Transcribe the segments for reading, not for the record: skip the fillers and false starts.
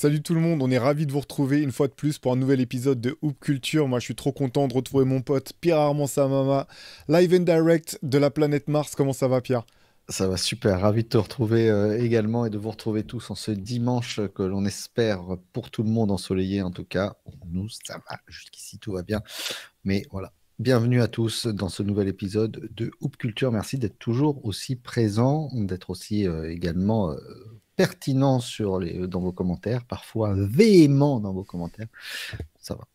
Salut tout le monde, on est ravis de vous retrouver une fois de plus pour un nouvel épisode de Hoop Culture. Moi je suis trop content de retrouver mon pote Pierre Armand Samama, live and direct de la planète Mars. Comment ça va Pierre? Ça va super, ravi de te retrouver également et de vous retrouver tous en ce dimanche que l'on espère pour tout le monde ensoleillé en tout cas. Nous, ça va, jusqu'ici tout va bien. Mais voilà, bienvenue à tous dans ce nouvel épisode de Hoop Culture. Merci d'être toujours aussi présent, d'être aussi également pertinent dans vos commentaires, parfois véhément dans vos commentaires. Ça va.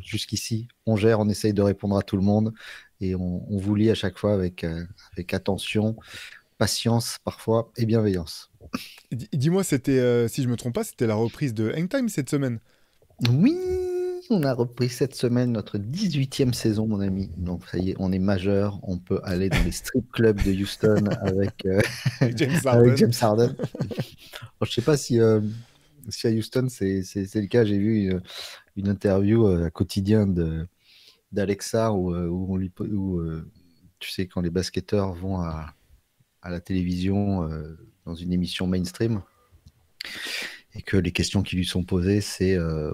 Jusqu'ici, on gère, on essaye de répondre à tout le monde et on vous lit à chaque fois avec attention, patience parfois et bienveillance. Dis-moi, c'était, si je me trompe pas, c'était la reprise de Hangtime cette semaine. Oui, on a repris cette semaine notre 18e saison, mon ami. Donc ça y est, on est majeur, on peut aller dans les strip clubs de Houston Avec James avec Harden. James Harden. Alors, je sais pas si à Houston c'est le cas. J'ai vu une interview quotidien d'Alexa où tu sais, quand les basketteurs vont à la télévision dans une émission mainstream, et que les questions qui lui sont posées,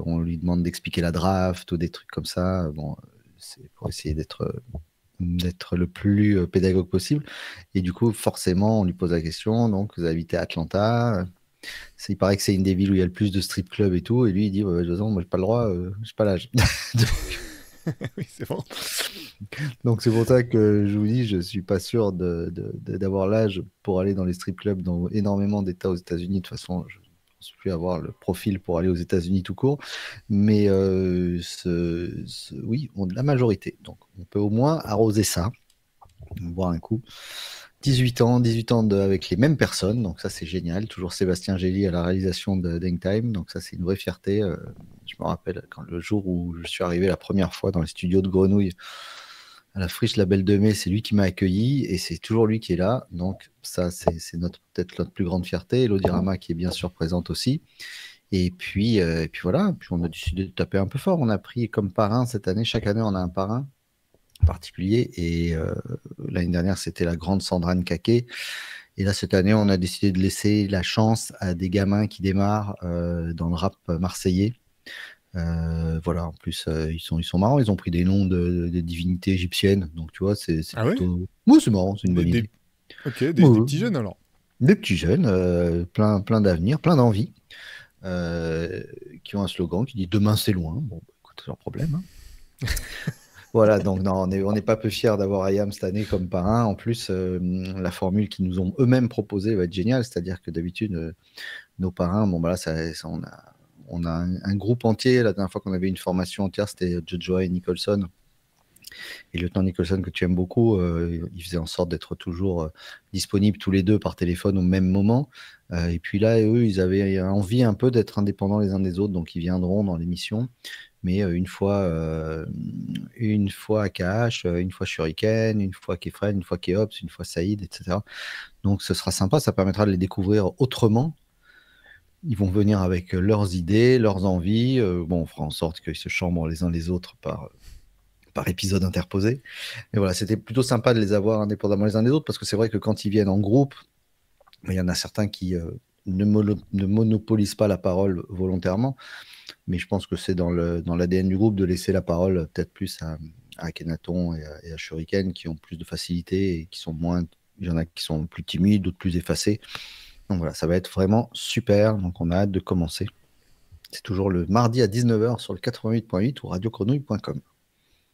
on lui demande d'expliquer la draft ou des trucs comme ça. Bon, c'est pour essayer d'être le plus pédagogue possible. Et du coup, forcément, on lui pose la question. Donc, vous habitez à Atlanta. Il paraît que c'est une des villes où il y a le plus de strip clubs et tout. Et lui, il dit, ouais, de toute façon, moi, j'ai pas le droit, j'ai pas l'âge. Oui, c'est bon. Donc, c'est pour ça que je vous dis, je suis pas sûr d'avoir l'âge pour aller dans les strip clubs dans énormément d'États aux États-Unis. De toute façon, je pense plus avoir le profil pour aller aux États-Unis tout court. Mais oui, on a la majorité. Donc, on peut au moins arroser ça, boire un coup. 18 ans avec les mêmes personnes, donc ça c'est génial. Toujours Sébastien Gély à la réalisation de Time, donc ça c'est une vraie fierté. Je me rappelle quand le jour où je suis arrivé la première fois dans les studios de Grenouille à la Friche Label de Mai, c'est lui qui m'a accueilli et c'est toujours lui qui est là. Donc ça c'est peut-être notre plus grande fierté. Et l'Audirama qui est bien sûr présente aussi. Et puis voilà, puis on a décidé de taper un peu fort. On a pris comme parrain cette année, chaque année on a un parrain particulier. Et l'année dernière, c'était la grande Sandrane Kaké. Et là, cette année, on a décidé de laisser la chance à des gamins qui démarrent dans le rap marseillais. Voilà, en plus, ils sont marrants. Ils ont pris des noms de divinités égyptiennes. Donc, tu vois, c'est Ah ouais? plutôt. Oui, c'est marrant, c'est une Des, bonne idée. des- Ok, des Oui, petits jeunes alors. des petits jeunes, plein d'avenir, plein d'envie, euh, qui ont un slogan qui dit Demain, c'est loin. Bon, bah, écoute, c'est leur problème, hein. Voilà, donc non, on n'est pas peu fiers d'avoir IAM cette année comme parrain. En plus, la formule qu'ils nous ont eux-mêmes proposée va être géniale, c'est-à-dire que d'habitude, nos parrains, bon, bah là, on a un groupe entier. La dernière fois qu'on avait une formation entière, c'était Joshua et Nicholson. Et le lieutenant Nicholson, que tu aimes beaucoup, il faisait en sorte d'être toujours disponibles tous les deux par téléphone au même moment. Et puis là, eux, ils avaient envie un peu d'être indépendants les uns des autres, donc ils viendront dans l'émission. Mais une fois AKH, une fois Shuriken, une fois Kefren, une fois Keops, une fois Saïd, etc. Donc ce sera sympa, ça permettra de les découvrir autrement. Ils vont venir avec leurs idées, leurs envies. Bon, on fera en sorte qu'ils se chambrent les uns les autres par épisode interposé. Mais voilà, c'était plutôt sympa de les avoir indépendamment les uns des autres, parce que c'est vrai que quand ils viennent en groupe, il y en a certains qui ne monopolisent pas la parole volontairement. Mais je pense que c'est dans l'ADN du groupe de laisser la parole peut-être plus à Akhenaton et à Shuriken qui ont plus de facilité et qui sont moins. Il y en a qui sont plus timides, d'autres plus effacés. Donc voilà, ça va être vraiment super. Donc on a hâte de commencer. C'est toujours le mardi à 19h sur le 88.8 ou radiocrenouille.com.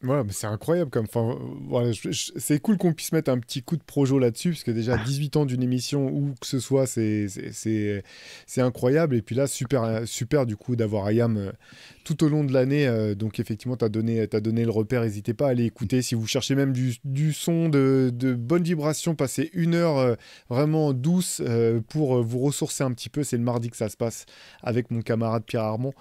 Voilà, mais c'est incroyable comme. Enfin, voilà, c'est cool qu'on puisse mettre un petit coup de projo là-dessus, parce que déjà 18 ans d'une émission, où que ce soit, c'est incroyable. Et puis là, super du coup d'avoir Ayam tout au long de l'année. Donc effectivement, t'as donné le repère. N'hésitez pas à aller écouter. Si vous cherchez même du son de bonne vibration, passez une heure vraiment douce pour vous ressourcer un petit peu. C'est le mardi que ça se passe avec mon camarade Pierre Armand.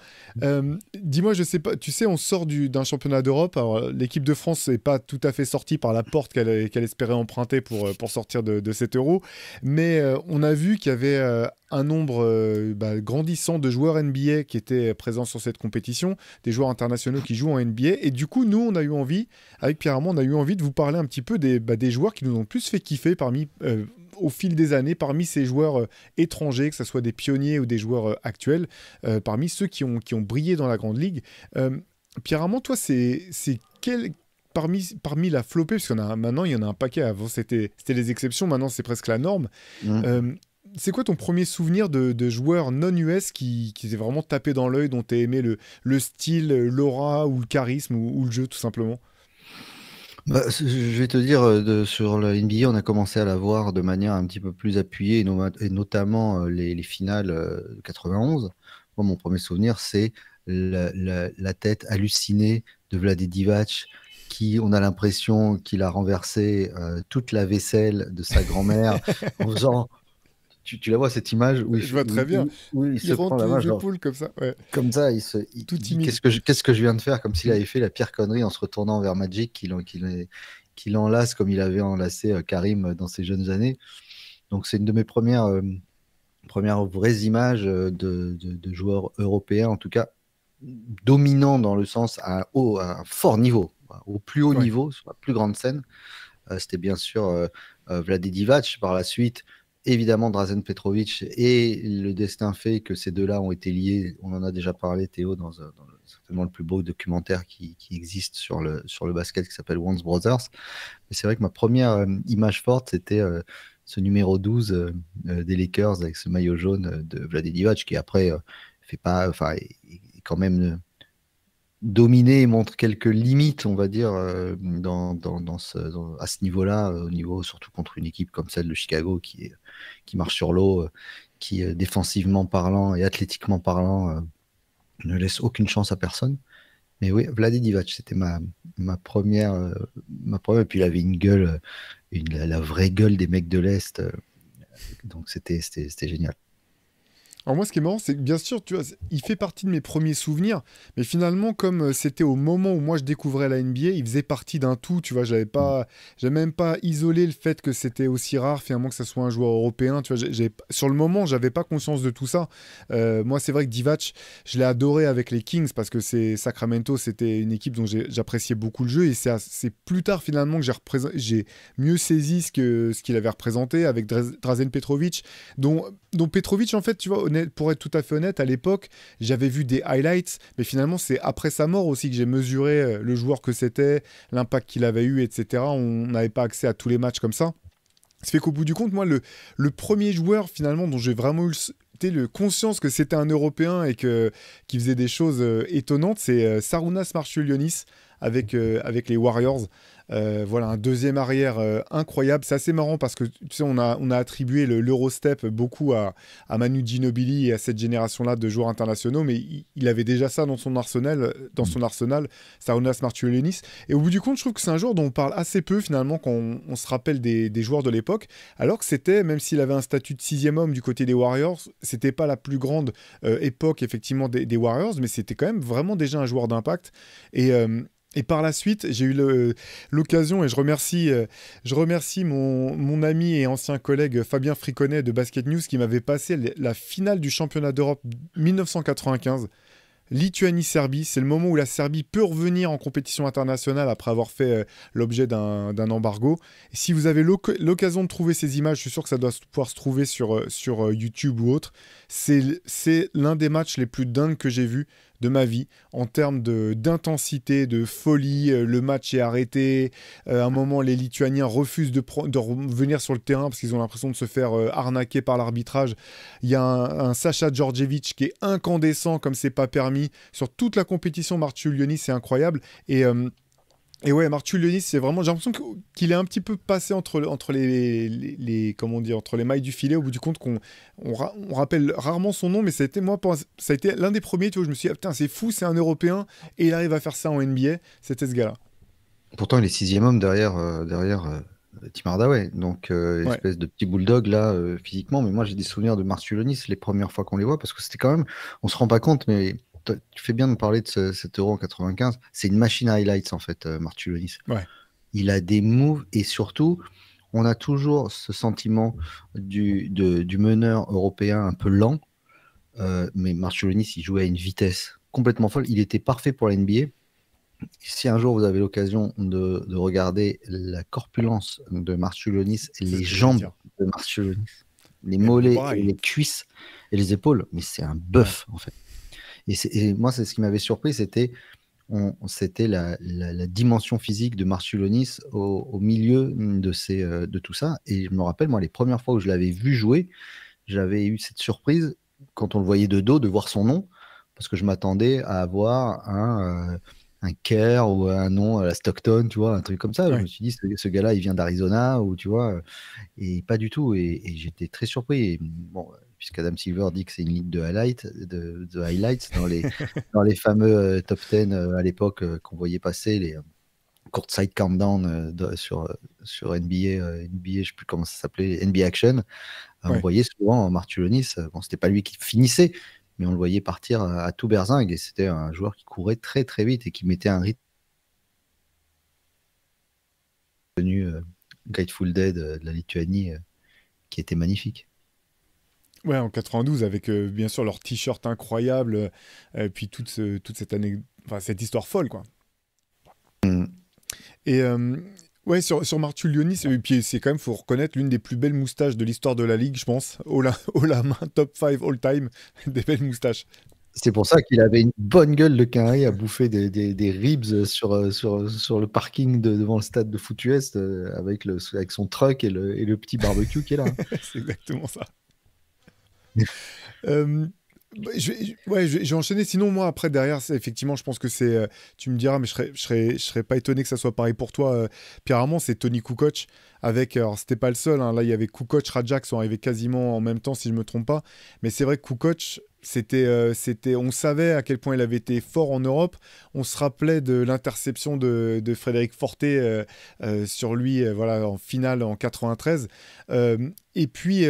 Dis-moi, je sais pas, tu sais, on sort d'un championnat d'Europe. Alors, l'équipe de France n'est pas tout à fait sortie par la porte qu'elle espérait emprunter pour sortir de cet euro. Mais on a vu qu'il y avait un nombre grandissant de joueurs NBA qui étaient présents sur cette compétition, des joueurs internationaux qui jouent en NBA. Et du coup, nous, on a eu envie, avec Pierre Armand, on a eu envie de vous parler un petit peu des joueurs qui nous ont le plus fait kiffer au fil des années, parmi ces joueurs étrangers, que ce soit des pionniers ou des joueurs actuels, parmi ceux qui ont brillé dans la Grande Ligue. Pierre Armand, toi, c'est quel... Parmi la flopée, parce maintenant, il y en a un paquet. Avant, c'était les exceptions. Maintenant, c'est presque la norme. Mm. C'est quoi ton premier souvenir de joueurs non-US qui t'est vraiment tapé dans l'œil, dont t'as aimé le style, l'aura ou le charisme ou le jeu, tout simplement? Bah, je vais te dire, sur le NBA, on a commencé à la voir de manière un petit peu plus appuyée, et notamment les finales de 91. Moi, mon premier souvenir, c'est la tête hallucinée de Vlade Divac, qui, on a l'impression qu'il a renversé toute la vaisselle de sa grand-mère en faisant. Tu la vois cette image où Je vois très bien. où il Il se prend rentre la main, les genre, épaules comme ça. Ouais. comme ça, Tout il dit timide. qu'est-ce que je viens de faire, comme s'il Mm. avait fait la pire connerie en se retournant vers Magic, qu'il enlace comme il avait enlacé Karim dans ses jeunes années. Donc c'est une de mes premières vraies images de joueurs européens, en tout cas dominants dans le sens à un fort niveau, au plus haut Ouais. niveau, sur la plus grande scène. C'était bien sûr Vlade Divac. Par la suite, évidemment, Drazen Petrovic, et le destin fait que ces deux-là ont été liés. On en a déjà parlé, Théo, certainement le plus beau documentaire qui existe sur le basket, qui s'appelle Once Brothers. Mais c'est vrai que ma première image forte, c'était ce numéro 12 des Lakers avec ce maillot jaune de Vlade Divac, qui après fait pas, enfin, est quand même dominé et montre quelques limites, on va dire, à ce niveau-là, au niveau surtout contre une équipe comme celle de Chicago qui marche sur l'eau, qui défensivement parlant et athlétiquement parlant ne laisse aucune chance à personne. Mais oui, Vlade Divac, c'était ma première. Et puis il avait une gueule, la vraie gueule des mecs de l'Est. Donc c'était génial. Alors moi, ce qui est marrant, c'est que bien sûr, tu vois, il fait partie de mes premiers souvenirs, mais finalement, comme c'était au moment où moi je découvrais la NBA, il faisait partie d'un tout, tu vois, j'avais même pas isolé le fait que c'était aussi rare finalement que ça soit un joueur européen, tu vois, sur le moment, j'avais pas conscience de tout ça. Moi, c'est vrai que Divac, je l'ai adoré avec les Kings parce que Sacramento, c'était une équipe dont j'appréciais beaucoup le jeu et c'est plus tard finalement que j'ai mieux saisi ce qu'il avait représenté avec Drazen Petrovic, dont Petrovic, en fait, tu vois, pour être tout à fait honnête, à l'époque, j'avais vu des highlights, mais finalement, c'est après sa mort aussi que j'ai mesuré le joueur que c'était, l'impact qu'il avait eu, etc. On n'avait pas accès à tous les matchs comme ça. Ça fait qu'au bout du compte, moi, le premier joueur, finalement, dont j'ai vraiment eu le conscience que c'était un Européen et qui faisait des choses étonnantes, c'est Sarunas Marčiulionis avec les Warriors. Voilà, un deuxième arrière incroyable. C'est assez marrant parce que tu sais, on a attribué l'Eurostep beaucoup à Manu Ginobili et à cette génération-là de joueurs internationaux, mais il avait déjà ça dans son arsenal, Sarunas Marčiulionis. Et au bout du compte, je trouve que c'est un joueur dont on parle assez peu finalement quand on se rappelle des joueurs de l'époque, alors que c'était, même s'il avait un statut de sixième homme du côté des Warriors, c'était pas la plus grande époque effectivement des Warriors, mais c'était quand même vraiment déjà un joueur d'impact. Et par la suite, j'ai eu l'occasion, et je remercie mon ami et ancien collègue Fabien Friconnet de Basket News qui m'avait passé la finale du championnat d'Europe 1995. Lituanie-Serbie, c'est le moment où la Serbie peut revenir en compétition internationale après avoir fait l'objet d'un embargo. Et si vous avez l'occasion de trouver ces images, je suis sûr que ça doit pouvoir se trouver sur YouTube ou autre. C'est l'un des matchs les plus dingues que j'ai vu de ma vie en termes d'intensité, de folie. Le match est arrêté. À un moment, les Lituaniens refusent de revenir sur le terrain parce qu'ils ont l'impression de se faire arnaquer par l'arbitrage. Il y a un Sacha Djordjevic qui est incandescent comme c'est pas permis. Sur toute la compétition, Marčiulionis, c'est incroyable. Et ouais, Marčiulionis, c'est vraiment. J'ai l'impression qu'il est un petit peu passé entre comment dire, entre les mailles du filet. Au bout du compte, on rappelle rarement son nom, mais ça a été l'un des premiers. Tu vois, je me suis dit, ah, putain, c'est fou, c'est un Européen et il arrive à faire ça en NBA. C'était ce gars-là. Pourtant, il est sixième homme derrière Tim Hardaway. Donc, Ouais. espèce de petit bulldog là, physiquement. Mais moi, j'ai des souvenirs de Marčiulionis les premières fois qu'on les voit parce que c'était quand même. On se rend pas compte, mais tu fais bien de parler de cet Euro en 95. C'est une machine à highlights en fait, Marčiulionis. Ouais. Il a des moves et surtout, on a toujours ce sentiment du meneur européen un peu lent. Mais Marčiulionis, il jouait à une vitesse complètement folle. Il était parfait pour la NBA. Si un jour vous avez l'occasion de regarder la corpulence de Marčiulionis, C'est les ce que j'allais jambes dire. de Marciulionis. Les Et les mollets bras, et les cuisses et les épaules, mais c'est un ouais. bœuf en fait. Et moi, c'est ce qui m'avait surpris, c'était la dimension physique de Marciulionis au milieu de tout ça. Et je me rappelle, moi, les premières fois où je l'avais vu jouer, j'avais eu cette surprise quand on le voyait de dos, de voir son nom, parce que je m'attendais à avoir un Kerr ou un nom à la Stockton, tu vois, un truc comme ça. Je Ouais. me suis dit, ce gars-là, il vient d'Arizona, ou tu vois, et pas du tout. Et j'étais très surpris. Et, bon, puisqu'Adam Silver dit que c'est une ligne de highlights dans les fameux top 10 à l'époque qu'on voyait passer, les courtside countdown sur NBA, NBA, je sais plus comment ça s'appelait, NBA Action. On Ouais. voyait souvent Marciulionis, bon, c'était pas lui qui finissait, mais on le voyait partir à tout berzingue, et c'était un joueur qui courait très très vite et qui mettait un rythme tenu Grateful Dead de la Lituanie qui était magnifique. Ouais, en 92, avec bien sûr leur t-shirt incroyable, puis toute cette année, enfin cette histoire folle, quoi. Mm. Et ouais, sur Marciulionis, et puis c'est quand même, faut reconnaître, l'une des plus belles moustaches de l'histoire de la ligue, je pense. Haut la main, top 5 all time, des belles moustaches. C'est pour ça qu'il avait une bonne gueule de Quinry à bouffer des ribs sur le parking devant le stade de foot US avec son truck et le petit barbecue qui est là. C'est exactement ça. Euh, bah, ouais, je vais enchaîner. Sinon, moi, après, derrière, effectivement, je pense que c'est. Tu me diras, mais je serais pas étonné que ça soit pareil pour toi, Pierre Armand. C'est Tony Kukoc. Alors, c'était pas le seul. Hein, là, il y avait Kukoc, Radja qui sont arrivés quasiment en même temps, si je me trompe pas. Mais c'est vrai que Kukoc, on savait à quel point il avait été fort en Europe. On se rappelait de l'interception de Frédéric Forté sur lui, voilà, en finale en 93. Et puis.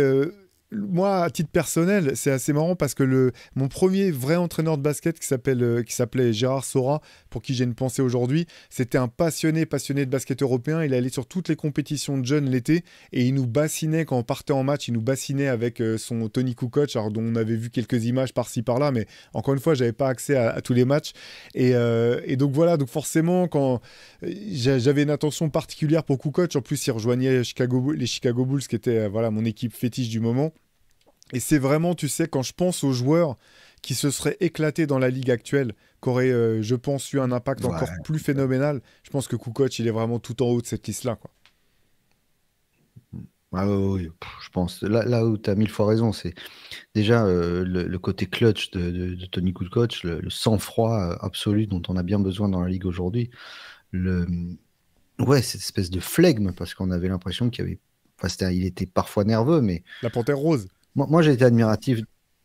Moi, à titre personnel, c'est assez marrant parce que mon premier vrai entraîneur de basket qui s'appelait Gérard Sora, pour qui j'ai une pensée aujourd'hui, c'était un passionné de basket européen. Il allait sur toutes les compétitions de jeunes l'été et il nous bassinait quand on partait en match. Il nous bassinait avec son Tony Kukoc, alors dont on avait vu quelques images par-ci par-là, mais encore une fois, j'avais pas accès à tous les matchs. Et donc voilà, donc forcément, quand j'avais une attention particulière pour Kukoc, en plus il rejoignait les Chicago Bulls, qui était voilà mon équipe fétiche du moment. Et c'est vraiment, tu sais, quand je pense aux joueurs qui se seraient éclatés dans la ligue actuelle, qui auraient, je pense, eu un impact encore Ouais. plus phénoménal, je pense que Kukoc, il est vraiment tout en haut de cette liste-là, quoi. Ouais, ouais, ouais, je pense. Là où tu as mille fois raison, c'est déjà le côté clutch de Tony Kukoc, le sang-froid absolu dont on a bien besoin dans la ligue aujourd'hui. Le, ouais, cette espèce de flegme, parce qu'on avait l'impression qu'il y avait. Enfin, il était parfois nerveux, mais La Panthère Rose. moi j'ai été admiratif.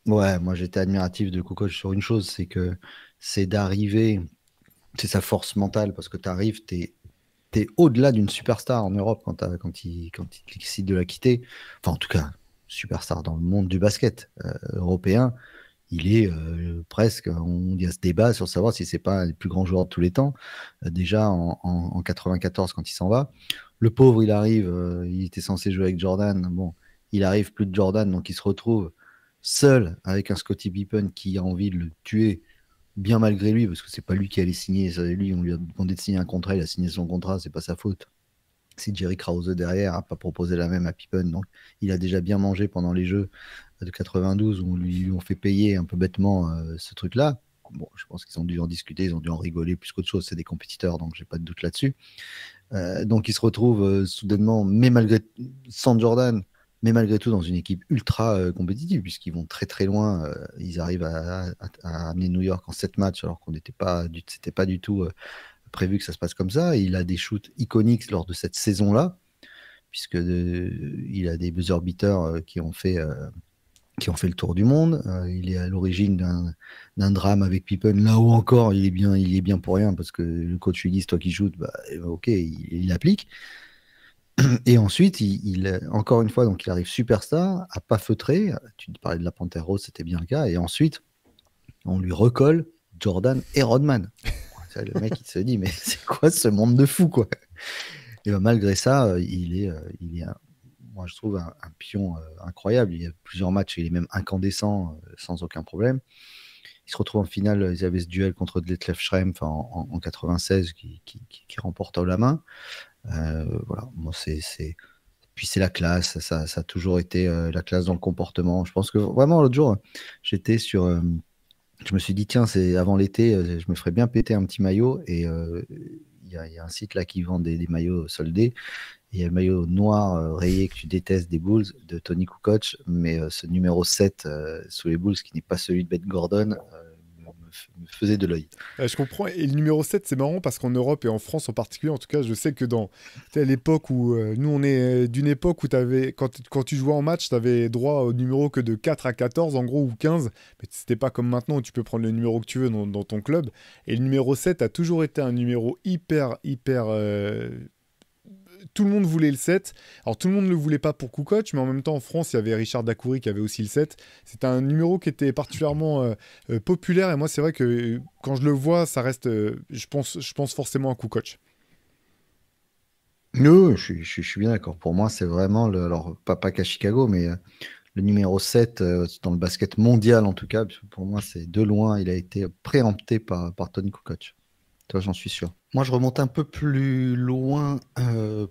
Ouais, moi j'étais admiratif de Kukoc sur une chose, c'est d'arriver, c'est sa force mentale, parce que tu arrives, t'es au-delà d'une superstar en Europe quand il décide de la quitter. Enfin, en tout cas, superstar dans le monde du basket européen. Il est presque, il y a ce débat sur savoir si c'est pas un des plus grands joueurs de tous les temps. Déjà en 94 quand il s'en va. Le pauvre, il arrive, il était censé jouer avec Jordan. Bon, il arrive plus de Jordan, donc il se retrouve seul avec un Scottie Pippen qui a envie de le tuer bien malgré lui, parce que c'est pas lui qui allait signer. Lui, on lui a demandé de signer un contrat, il a signé son contrat, c'est pas sa faute. C'est Jerry Krause derrière, n'a pas proposé la même à Pippen. Donc, il a déjà bien mangé pendant les Jeux de 92 où lui ont fait payer un peu bêtement ce truc-là. Bon, je pense qu'ils ont dû en discuter, ils ont dû en rigoler plus qu'autre chose. C'est des compétiteurs, donc j'ai pas de doute là-dessus. Donc, il se retrouve soudainement, sans Jordan, mais malgré tout dans une équipe ultra compétitive, puisqu'ils vont très très loin. Ils arrivent à amener New York en 7 matchs, alors qu'on c'était pas du tout prévu que ça se passe comme ça. Il a des shoots iconiques lors de cette saison-là, puisque il a des buzzer beaters qui ont fait le tour du monde. Il est à l'origine d'un drame avec Pippen. Là où encore, il est bien pour rien, parce que le coach lui dit, c'est toi qui shootes, bah, ok, il applique. Et ensuite, encore une fois, donc il arrive superstar, à pas feutrer. Tu parlais de la Panthère Rose, c'était bien le cas. Et ensuite, on lui recolle Jordan et Rodman. Le mec, il se dit, mais c'est quoi ce monde de fou, quoi? Et ben, malgré ça, moi, je trouve un pion incroyable. Il y a plusieurs matchs, il est même incandescent, sans aucun problème. Il se retrouve en finale, ils avaient ce duel contre Detlef Schrempf en 96 qui remporte la main. Voilà, moi, c'est puis c'est la classe, ça a toujours été la classe dans le comportement. Je pense que vraiment l'autre jour, j'étais je me suis dit, tiens, c'est avant l'été, je me ferais bien péter un petit maillot. Et il y a un site là qui vend des maillots soldés. Il y a le maillot noir rayé que tu détestes des Bulls de Tony Kukoc, mais ce numéro 7 sous les Bulls, qui n'est pas celui de Ben Gordon, me faisait de l'œil. Je comprends. Et le numéro 7, c'est marrant parce qu'en Europe et en France en particulier, en tout cas, je sais que tu sais, à l'époque où nous, on est d'une époque où quand tu jouais en match, tu avais droit au numéro que de 4 à 14, en gros, ou 15. Mais c'était pas comme maintenant où tu peux prendre le numéro que tu veux dans ton club. Et le numéro 7 a toujours été un numéro hyper. Tout le monde voulait le 7. Alors tout le monde ne le voulait pas pour Kukoc, mais en même temps en France, il y avait Richard Dacoury qui avait aussi le 7. C'était un numéro qui était particulièrement populaire et moi c'est vrai que quand je le vois, ça reste je pense forcément à Kukoc. Non, je suis bien d'accord. Pour moi, c'est vraiment alors pas qu'à Chicago, mais le numéro 7 dans le basket mondial en tout cas. Parce que pour moi, c'est de loin, il a été préempté par Tony Kukoc. Toi, j'en suis sûr. Moi, je remonte un peu plus loin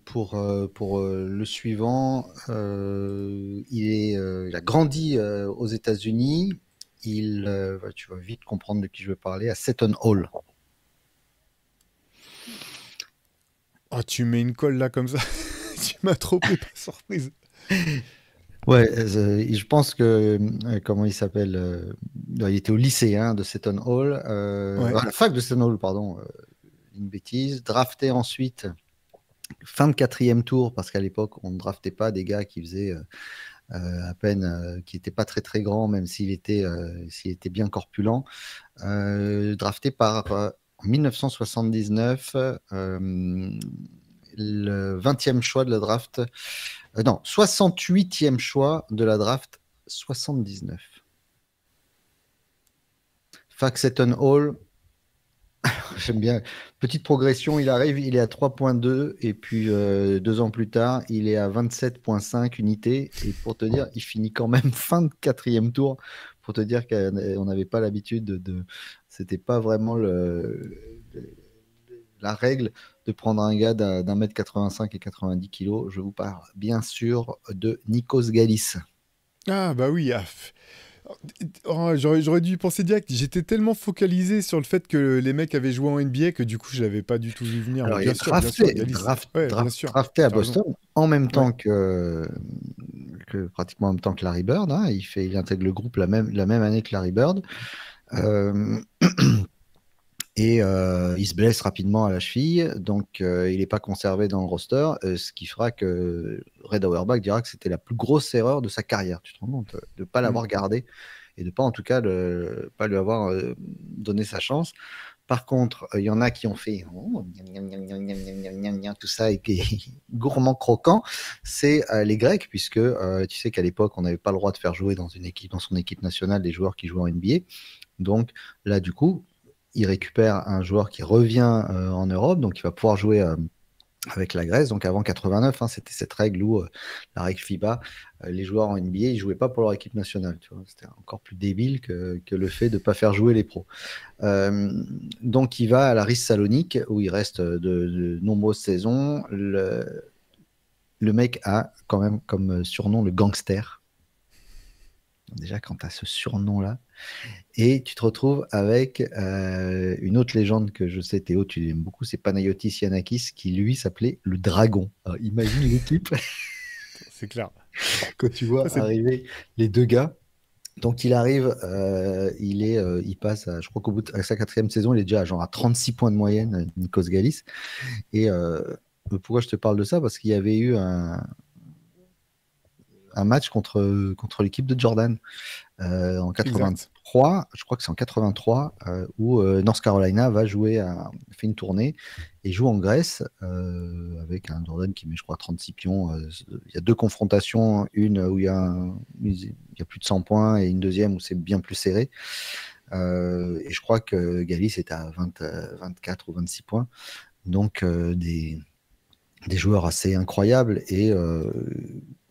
pour le suivant. Il a grandi aux États-Unis. Tu vas vite comprendre de qui je veux parler, à Seton Hall. Ah, tu mets une colle là comme ça. Tu m'as trop pris par surprise. Ouais, je pense que, comment il s'appelle, il était au lycée de Seton Hall, Ouais. à la fac de Seton Hall, pardon, une bêtise. Drafté ensuite, fin de quatrième tour, parce qu'à l'époque, on ne draftait pas des gars qui faisaient à peine, qui n'étaient pas très très grands, même s'il était bien corpulent. Drafté en 1979, le 20e choix de la draft. Non, 68e choix de la draft 79. Fac Seton Hall, j'aime bien. Petite progression, il arrive, il est à 3,2 et puis 2 ans plus tard, il est à 27,5 unités. Et pour te dire, il finit quand même fin de quatrième tour. Pour te dire qu'on n'avait pas l'habitude c'était pas vraiment la règle de prendre un gars d'un mètre 85 et 90 kilos. Je vous parle bien sûr de Nikos Galis. Ah bah oui. Oh, j'aurais dû y penser direct. J'étais tellement focalisé sur le fait que les mecs avaient joué en NBA que du coup je l'avais pas du tout vu venir. Mais Alors, il est bien sûr, drafté, Galis. Ouais, bien sûr. drafté à T'as raison. Boston en même Ouais. temps pratiquement en même temps que Larry Bird. Il intègre le groupe la même année que Larry Bird. Euh, et il se blesse rapidement à la cheville, donc il n'est pas conservé dans le roster, ce qui fera que Red Auerbach dira que c'était la plus grosse erreur de sa carrière. Tu te rends compte de ne pas Mm. l'avoir gardé et de ne pas en tout cas pas lui avoir donné sa chance. Par contre, il y en a qui ont fait tout ça et qui est gourmand croquant, c'est les Grecs, puisque tu sais qu'à l'époque, on n'avait pas le droit de faire jouer dans son équipe nationale des joueurs qui jouaient en NBA. Donc là, du coup, il récupère un joueur qui revient en Europe, donc il va pouvoir jouer avec la Grèce. Donc avant 89, c'était cette règle où la règle FIBA, les joueurs en NBA, ils jouaient pas pour leur équipe nationale. Tu vois, c'était encore plus débile que le fait de ne pas faire jouer les pros. Donc il va à la RIS Salonique où il reste de nombreuses saisons. Le mec a quand même comme surnom le gangster. Déjà, quand tu as ce surnom-là, et tu te retrouves avec une autre légende que je sais, Théo, tu aimes beaucoup, c'est Panayotis Yanakis, qui lui s'appelait le Dragon. Alors, imagine l'équipe C'est clair. quand tu Ça, vois c'est arriver les deux gars. Donc il arrive, il passe, je crois à sa quatrième saison, il est déjà à 36 points de moyenne, Nikos Galis. Et pourquoi je te parle de ça? Parce qu'il y avait eu un match contre l'équipe de Jordan en exact. 83, je crois que c'est en 83, où North Carolina fait une tournée et joue en Grèce avec un Jordan qui met, je crois, 36 pions. Il y a deux confrontations, une où il y a plus de 100 points et une deuxième où c'est bien plus serré. Et je crois que Galis est à 24 ou 26 points. Donc des joueurs assez incroyables et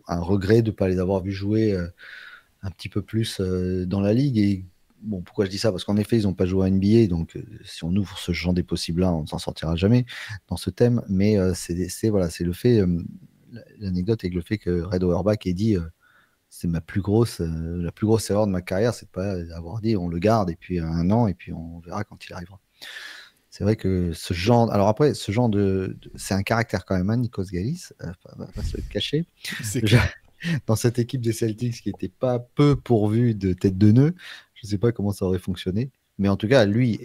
un regret de ne pas les avoir vus jouer un petit peu plus dans la ligue. Et bon, pourquoi je dis ça? Parce qu'en effet, ils n'ont pas joué à NBA, donc si on ouvre ce champ des possibles là, on ne s'en sortira jamais dans ce thème. Mais voilà, c'est le fait l'anecdote avec le fait que Red Auerbach ait dit c'est la plus grosse erreur de ma carrière, c'est de pas avoir dit on le garde et puis 1 an et puis on verra quand il arrivera. C'est vrai que ce genre, alors après, c'est un caractère quand même, hein, Nikos Galis, pas se le cacher. C'est clair. Dans cette équipe des Celtics qui n'était pas peu pourvue de tête de nœud, je ne sais pas comment ça aurait fonctionné, mais en tout cas, lui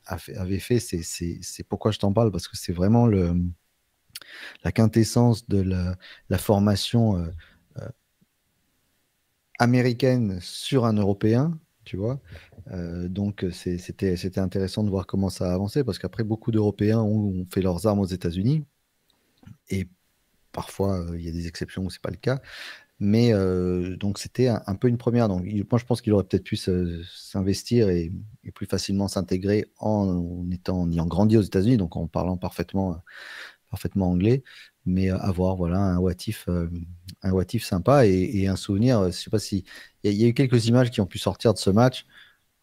avait fait, c'est pourquoi je t'en parle, parce que c'est vraiment la quintessence de la formation américaine sur un Européen, tu vois. Donc c'était intéressant de voir comment ça a avancé, parce qu'après, beaucoup d'Européens ont fait leurs armes aux États-Unis, et parfois, il y a des exceptions où c'est pas le cas. Mais donc c'était un peu une première. Donc moi je pense qu'il aurait peut-être pu s'investir et plus facilement s'intégrer en ayant grandi aux États-Unis, donc en parlant parfaitement anglais. Mais avoir voilà un what if sympa et un souvenir. Je sais pas si il y a eu quelques images qui ont pu sortir de ce match.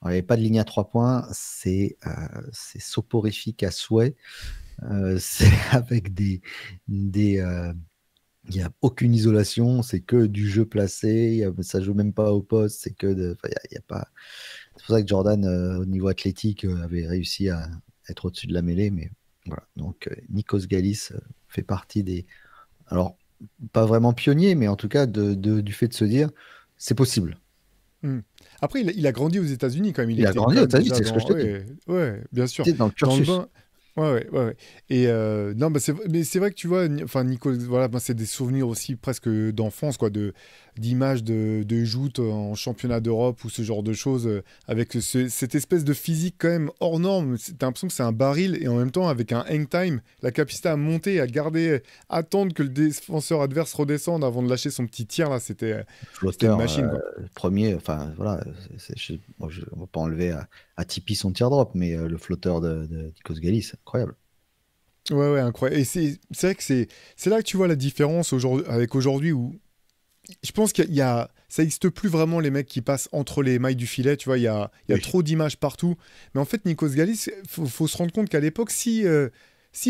Alors, il n'y avait pas de ligne à 3 points. C'est soporifique à souhait. C'est avec il n'y a aucune isolation, c'est que du jeu placé, ça joue même pas au poste, il y a pas. C'est pour ça que Jordan, au niveau athlétique, avait réussi à être au-dessus de la mêlée, mais voilà. Donc Nikos Galis fait partie des. Alors, pas vraiment pionnier, mais en tout cas du fait de se dire, c'est possible. Après, il a grandi aux États-Unis quand même. Il Il a était grandi quand aux même États-Unis, déjà c'est ce que je dans. te dis. Ouais, ouais, bien sûr. C'était dans le Dans le cursus. bain. Ouais, ouais, ouais, ouais. Et non, bah mais c'est vrai que tu vois, enfin, Nico, voilà, bah, c'est des souvenirs aussi presque d'enfance, quoi, d'images de joutes en championnat d'Europe ou ce genre de choses, avec cette espèce de physique quand même hors norme. T'as l'impression que c'est un baril et en même temps avec un hang time, la capacité à monter, à garder, attendre que le défenseur adverse redescende avant de lâcher son petit tir là, c'était une Flotteur, machine, quoi. premier, enfin voilà, on va pas enlever à Tipeee son teardrop, mais le flotteur de Nikos Galis, c'est incroyable. Ouais, ouais, incroyable. Et c'est vrai que c'est là que tu vois la différence aujourd'hui, avec aujourd'hui où je pense ça n'existe plus vraiment les mecs qui passent entre les mailles du filet, tu vois, il y a Oui. trop d'images partout. Mais en fait, Nikos Galis, faut se rendre compte qu'à l'époque, si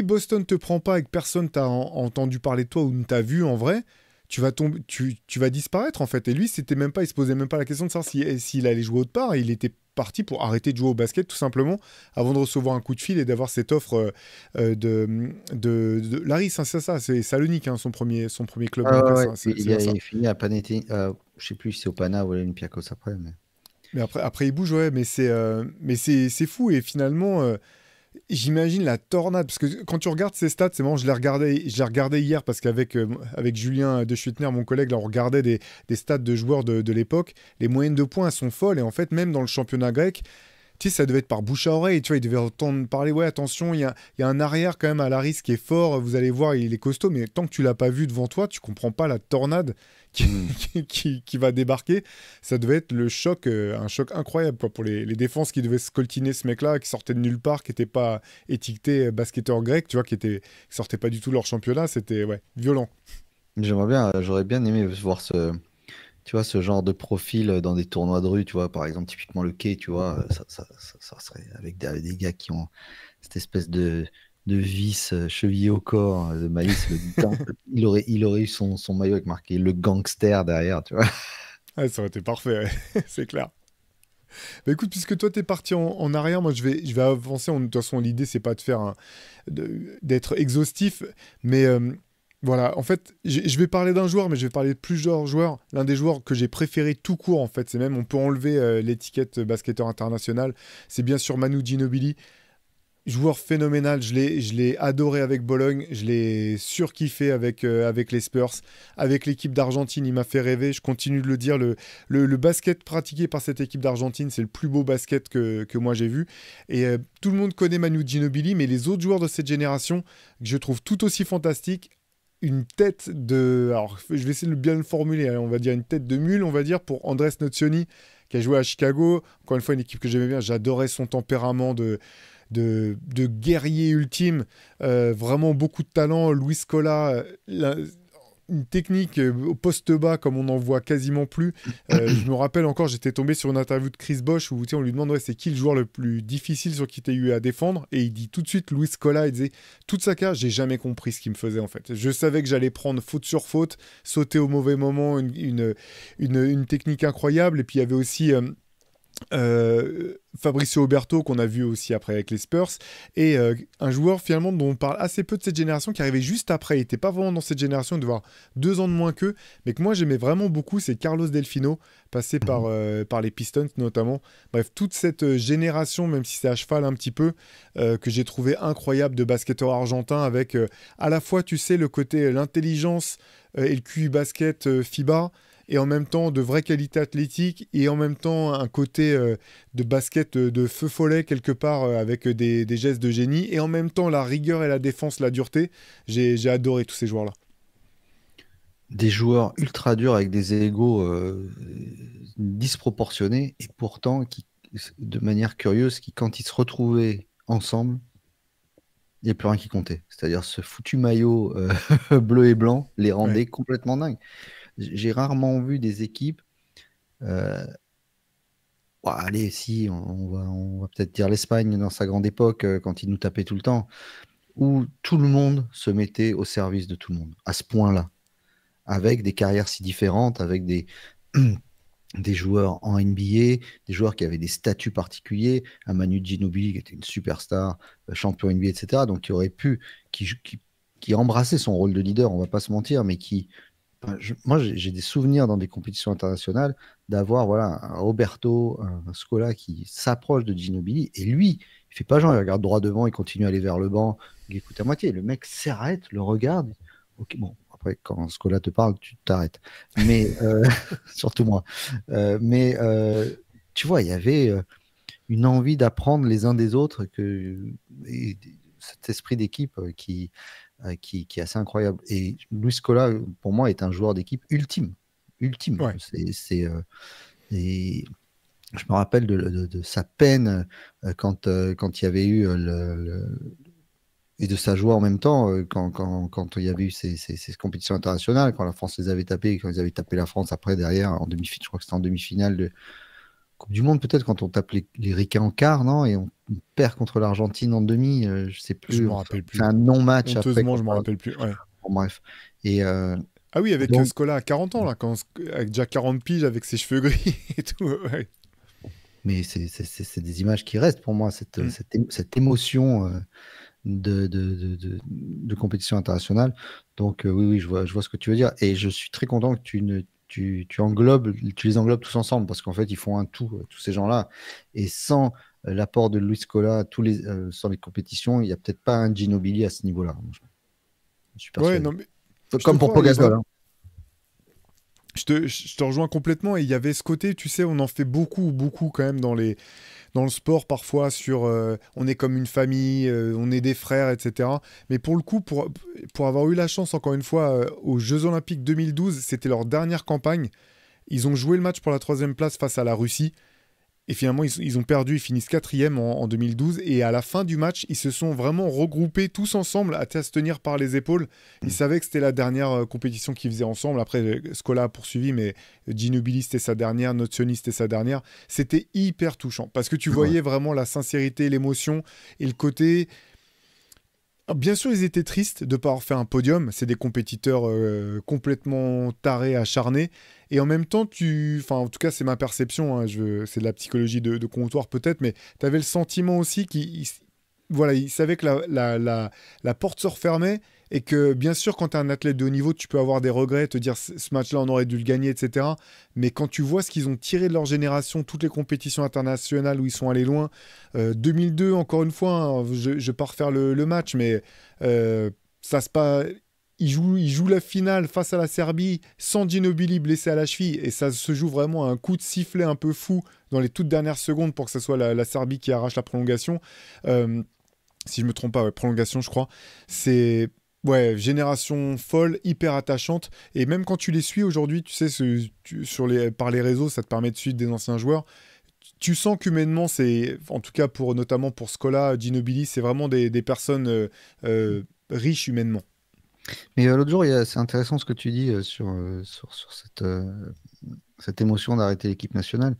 Boston te prend pas et que personne t'a entendu parler de toi ou ne t'a vu en vrai, tu vas disparaître en fait. Et lui, il se posait même pas la question de savoir s'il allait jouer autre part. Il était parti pour arrêter de jouer au basket tout simplement avant de recevoir un coup de fil et d'avoir cette offre de Laris, hein, c'est ça, c'est Salonique, hein, son premier club en Grèce, Ouais. hein, c'est Il bien ça. est fini à Panetti. Je sais plus si c'est au Pana ou à l'Olympiakos après. Mais... Mais après il bouge, ouais, mais c'est fou. Et finalement, j'imagine la tornade. Parce que quand tu regardes ces stats, c'est marrant, je l'ai regardé hier parce avec Julien De Schutner, mon collègue, là, on regardait des stats de joueurs de l'époque. Les moyennes de points, elles sont folles. Et en fait, même dans le championnat grec, tu sais, ça devait être par bouche à oreille. Tu vois, il devait entendre parler. Ouais, attention, il y a un arrière quand même à Laris qui est fort. Vous allez voir, il est costaud. Mais tant que tu l'as pas vu devant toi, tu comprends pas la tornade qui, qui va débarquer. Ça devait être un choc incroyable quoi, pour les défenses qui devaient scoltiner ce mec-là, qui sortait de nulle part, qui n'était pas étiqueté basketteur grec, tu vois, qui sortait pas du tout de leur championnat. C'était ouais, violent. J'aurais bien aimé voir tu vois, ce genre de profil dans des tournois de rue, tu vois, par exemple, typiquement le quai, tu vois, ça serait avec des gars qui ont cette espèce de vis chevillé au corps, de malice, il aurait eu son maillot avec marqué le gangster derrière, tu vois. Ouais, ça aurait été parfait, ouais. C'est clair. Bah écoute, puisque toi t'es parti en arrière, moi je vais avancer. De toute façon, l'idée c'est pas de faire d'être exhaustif, mais voilà. En fait, je vais parler d'un joueur, mais je vais parler de plusieurs joueurs. L'un des joueurs que j'ai préféré tout court, en fait, c'est même on peut enlever l'étiquette basketteur international. C'est bien sûr Manu Ginobili. Joueur phénoménal, je l'ai adoré avec Bologne, je l'ai surkiffé avec les Spurs, avec l'équipe d'Argentine, il m'a fait rêver, je continue de le dire, le basket pratiqué par cette équipe d'Argentine, c'est le plus beau basket que moi j'ai vu. Et tout le monde connaît Manu Ginobili, mais les autres joueurs de cette génération, que je trouve tout aussi fantastiques, une tête de... Alors, je vais essayer de bien le formuler, hein, on va dire une tête de mule, on va dire, pour Andrés Nocioni, qui a joué à Chicago. Encore une fois, une équipe que j'aimais bien, j'adorais son tempérament de guerrier ultime, vraiment beaucoup de talent. Luis Scola, une technique au poste bas comme on n'en voit quasiment plus. Je me rappelle encore, j'étais tombé sur une interview de Chris Bosh où on lui demande ouais, c'est qui le joueur le plus difficile sur qui tu as eu à défendre, et il dit tout de suite Luis Scola. Il disait toute sa carrière, j'ai jamais compris ce qu'il me faisait en fait. Je savais que j'allais prendre faute sur faute, sauter au mauvais moment, une technique incroyable. Et puis il y avait aussi Fabricio Oberto qu'on a vu aussi après avec les Spurs, et un joueur finalement dont on parle assez peu de cette génération, qui arrivait juste après. Il n'était pas vraiment dans cette génération, de voir 2 ans de moins qu'eux, mais que moi j'aimais vraiment beaucoup, c'est Carlos Delfino, passé par les Pistons notamment. Bref, toute cette génération, même si c'est à cheval un petit peu, que j'ai trouvé incroyable, de basketteurs argentins, avec à la fois, tu sais, le côté, l'intelligence et le QI basket FIBA, et en même temps de vraie qualité athlétique, et en même temps un côté de basket de feu follet quelque part, avec des gestes de génie, et en même temps la rigueur et la défense, la dureté. J'ai adoré tous ces joueurs-là. Des joueurs ultra durs avec des égos disproportionnés et pourtant qui, de manière curieuse, qui quand ils se retrouvaient ensemble, il n'y a plus rien qui comptait. C'est-à-dire ce foutu maillot bleu et blanc les Ouais. rendait complètement dingues. J'ai rarement vu des équipes. euh, Bon, allez, si, on va peut-être dire l'Espagne dans sa grande époque, quand ils nous tapaient tout le temps, où tout le monde se mettait au service de tout le monde, à ce point-là, avec des carrières si différentes, avec des joueurs en NBA, des joueurs qui avaient des statuts particuliers, un Manu Ginobili qui était une superstar, champion NBA, etc., donc qui aurait pu, qui embrassait son rôle de leader, on va pas se mentir, mais qui, enfin, moi, j'ai des souvenirs dans des compétitions internationales d'avoir voilà, un Roberto, un Scola qui s'approche de Ginobili, et lui, il fait pas genre, il regarde droit devant, il continue à aller vers le banc, il écoute à moitié. Le mec s'arrête, le regarde. Ok, bon, après, quand Scola te parle, tu t'arrêtes. Mais, surtout moi. Mais, tu vois, il y avait une envie d'apprendre les uns des autres, et cet esprit d'équipe qui est assez incroyable. Et Luis Scola, pour moi, est un joueur d'équipe ultime. Ultime. Ouais. Et je me rappelle de sa peine quand il y avait eu et de sa joie en même temps quand il y avait eu ces compétitions internationales, quand la France les avait tapés, quand ils avaient tapé la France après derrière en demi-finale, je crois que c'était en demi-finale de Coupe du Monde peut-être, quand on tape les Ricains en quart, non? Et on perd contre l'Argentine en demi, je sais Je plus, me on rappelle fait plus. un non-match après Honteusement, je contre. me rappelle plus. Ouais. Bon, bref. Et Ah oui, avec donc, Scola à 40 ans, là, avec déjà 40 piges, avec ses cheveux gris et tout. Ouais. mais c'est des images qui restent pour moi, cette, Mm. cette, é- cette émotion de compétition internationale. Donc, oui, oui, je vois ce que tu veux dire. Et je suis très content que tu les englobes tous ensemble, parce qu'en fait, ils font un tout, tous ces gens-là. Et sans l'apport de Luis Scola, sans les compétitions, il n'y a peut-être pas un Ginobili à ce niveau-là. Je suis Ouais, persuadé. non, mais je te Comme pour crois, il y a Pogazol, vraiment. hein. Je te rejoins complètement, et il y avait ce côté, tu sais, on en fait beaucoup, beaucoup quand même dans le sport parfois, sur on est comme une famille, on est des frères, etc. Mais pour le coup, pour avoir eu la chance, encore une fois, aux Jeux Olympiques 2012, c'était leur dernière campagne. Ils ont joué le match pour la troisième place face à la Russie. Et finalement, ils ont perdu, ils finissent quatrième en 2012. Et à la fin du match, ils se sont vraiment regroupés tous ensemble, à se tenir par les épaules. Ils savaient que c'était la dernière compétition qu'ils faisaient ensemble. Après, Scola a poursuivi, mais Ginobili, c'était sa dernière. Nocioni, c'était sa dernière. C'était hyper touchant, parce que tu Ouais. voyais vraiment la sincérité, l'émotion, et le côté... Ah, bien sûr, ils étaient tristes de ne pas avoir fait un podium. C'est des compétiteurs complètement tarés, acharnés. Et en même temps, enfin, en tout cas, c'est ma perception, hein, c'est de la psychologie de comptoir peut-être, mais tu avais le sentiment aussi voilà, ils savaient que la porte se refermait, et que bien sûr, quand tu es un athlète de haut niveau, tu peux avoir des regrets, te dire ce match-là, on aurait dû le gagner, etc. Mais quand tu vois ce qu'ils ont tiré de leur génération, toutes les compétitions internationales où ils sont allés loin, 2002, encore une fois, hein, je ne vais pas refaire le match, mais ça se passe. Ils jouent la finale face à la Serbie sans Ginobili blessé à la cheville, et ça se joue vraiment à un coup de sifflet un peu fou dans les toutes dernières secondes pour que ce soit la Serbie qui arrache la prolongation. Si je me trompe pas, ouais, prolongation, je crois. C'est ouais, génération folle, hyper attachante. Et même quand tu les suis aujourd'hui, tu sais, par les réseaux, ça te permet de suivre des anciens joueurs. Tu sens qu'humainement, en tout cas notamment pour Scola, Ginobili, c'est vraiment des personnes riches humainement. Mais l'autre jour, c'est intéressant ce que tu dis sur cette émotion d'arrêter l'équipe nationale.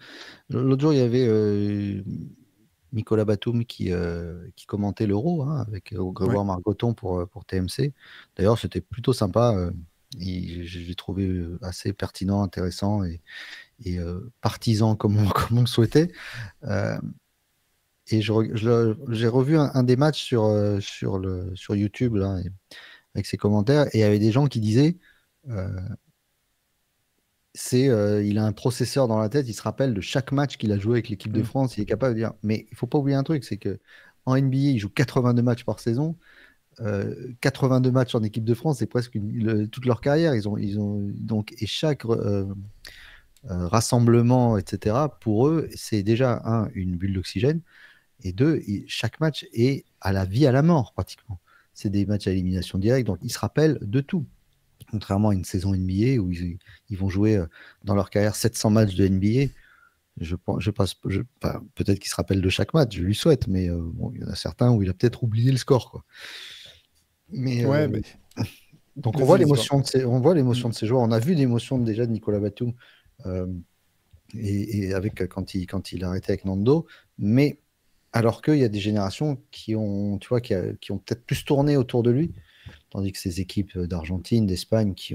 L'autre jour, il y avait Nicolas Batum qui commentait l'Euro hein, avec Ouais. Grégoire Margoton pour TMC. D'ailleurs, c'était plutôt sympa. Je l'ai trouvé assez pertinent, intéressant et partisan comme comme on le souhaitait. Euh, et j'ai revu un des matchs sur YouTube là, avec ses commentaires et il y avait des gens qui disaient euh, il a un processeur dans la tête, il se rappelle de chaque match qu'il a joué avec l'équipe de Mm. France, il est capable de dire. Mais il faut pas oublier un truc, c'est que en NBA, il joue 82 matchs par saison. 82 matchs en équipe de France, c'est presque toute leur carrière. Donc, et chaque rassemblement, etc., pour eux, c'est déjà, une bulle d'oxygène, et deux, chaque match est à la vie, à la mort, pratiquement. C'est des matchs à élimination directe, donc ils se rappellent de tout. Contrairement à une saison NBA où ils vont jouer dans leur carrière 700 matchs de NBA, enfin, peut-être qu'il se rappelle de chaque match, je lui souhaite, mais bon, il y en a certains où il a peut-être oublié le score, quoi. Mais Ouais, mais donc vas-y, vas-y, pardon. on voit Mm. l'émotion de ces joueurs. On a vu l'émotion déjà de Nicolas Batum euh, et avec quand il a arrêté avec Nando, mais alors qu'il y a des générations qui ont, tu vois, qui ont peut-être plus tourné autour de lui, tandis que ces équipes d'Argentine, d'Espagne, qui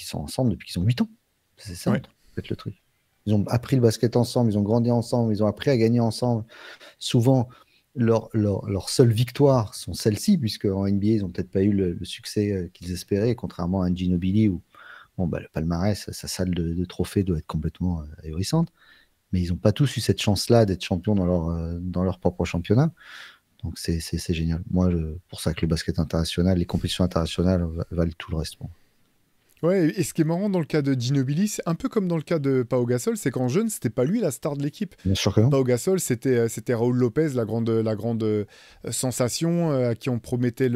sont ensemble depuis qu'ils ont 8 ans. C'est ça, en Ouais. fait, le truc. Ils ont appris le basket ensemble, ils ont grandi ensemble, ils ont appris à gagner ensemble. Souvent, leurs seules victoires sont celles-ci, puisque en NBA, ils n'ont peut-être pas eu le succès qu'ils espéraient, contrairement à un Ginobili où bon, bah, le palmarès, sa salle de trophées doit être complètement ahurissante. Mais ils n'ont pas tous eu cette chance-là d'être champions dans leur propre championnat. Donc c'est génial. Moi, pour ça que le basket international, les compétitions internationales valent tout le reste. Bon. Ouais, et ce qui est marrant dans le cas de Ginobili, c'est un peu comme dans le cas de Pau Gasol, c'est qu'en jeune, c'était pas lui la star de l'équipe. Bien sûr que non. Pau Gasol, c'était Raúl Lopez, la grande sensation à qui on promettait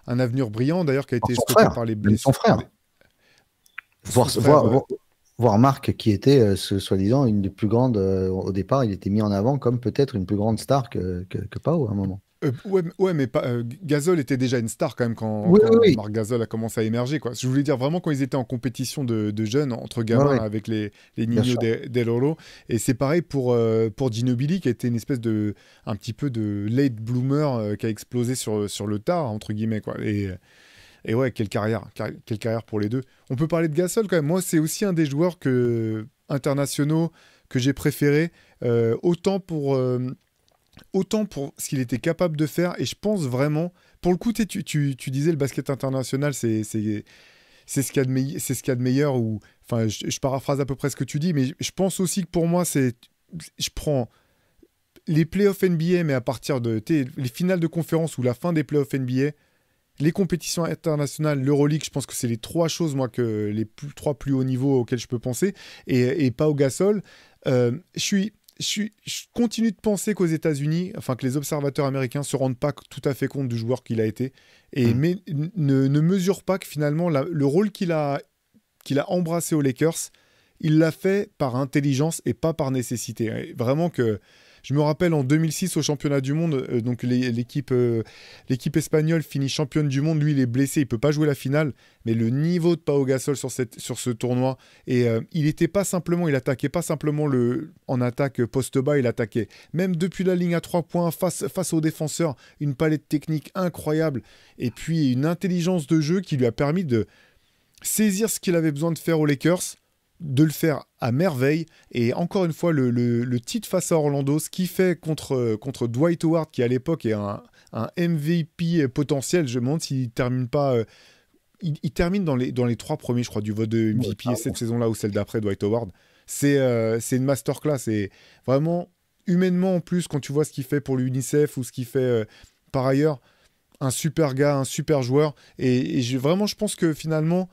un avenir brillant, d'ailleurs, qui a été Son stoppé frère, par les même son blessures. frère. Voir, Son frère, voir, voir, voir Marc, qui était, soi-disant, une des plus grandes, au départ, il était mis en avant comme peut-être une plus grande star que Pau à un moment. ouais, mais Gasol était déjà une star quand même quand, Oui, oui, quand oui. Marc Gasol a commencé à émerger, quoi. Je voulais dire vraiment quand ils étaient en compétition de jeunes, entre Ouais, gamins, ouais, là, avec les bien Niños sûr. del Oro. Et c'est pareil pour Ginobili, qui a été une espèce un petit peu de late bloomer qui a explosé sur le tard, entre guillemets, quoi. Et ouais, quelle carrière pour les deux. On peut parler de Gasol quand même. Moi, c'est aussi un des joueurs internationaux que j'ai préféré, autant pour ce qu'il était capable de faire, et je pense vraiment, pour le coup, tu disais le basket international, c'est ce qu'il y a c'est ce qu'il y a de meilleur, ou, enfin, je paraphrase à peu près ce que tu dis, mais je pense aussi que pour moi, je prends les playoffs NBA, mais à partir de les finales de conférence ou la fin des playoffs NBA, les compétitions internationales, l'Euroleague, je pense que c'est les trois choses, moi, que trois plus hauts niveaux auxquels je peux penser. Et Pau Gasol, je continue de penser qu'aux États-Unis, enfin que les observateurs américains se rendent pas tout à fait compte du joueur qu'il a été, Mm. mais ne mesurent pas que finalement le rôle qu'il a embrassé aux Lakers, il l'a fait par intelligence et pas par nécessité. Et vraiment que je me rappelle en 2006 au championnat du monde, donc l'équipe espagnole finit championne du monde. Lui, il est blessé, il peut pas jouer la finale. Mais le niveau de Pau Gasol sur ce tournoi, et il attaquait pas simplement en attaque poste bas, il attaquait même depuis la ligne à 3 points face aux défenseurs, une palette technique incroyable, et puis une intelligence de jeu qui lui a permis de saisir ce qu'il avait besoin de faire aux Lakers, de le faire à merveille. Et encore une fois, le titre face à Orlando, ce qu'il fait contre Dwight Howard, qui à l'époque est un MVP potentiel. Je me demande s'il termine pas. Il termine dans les trois premiers, je crois, du vote de Ouais, MVP cette saison-là ou celle d'après, Dwight Howard. C'est une masterclass. Et vraiment, humainement en plus, quand tu vois ce qu'il fait pour l'UNICEF ou ce qu'il fait par ailleurs, un super gars, un super joueur. Et vraiment, je pense que finalement,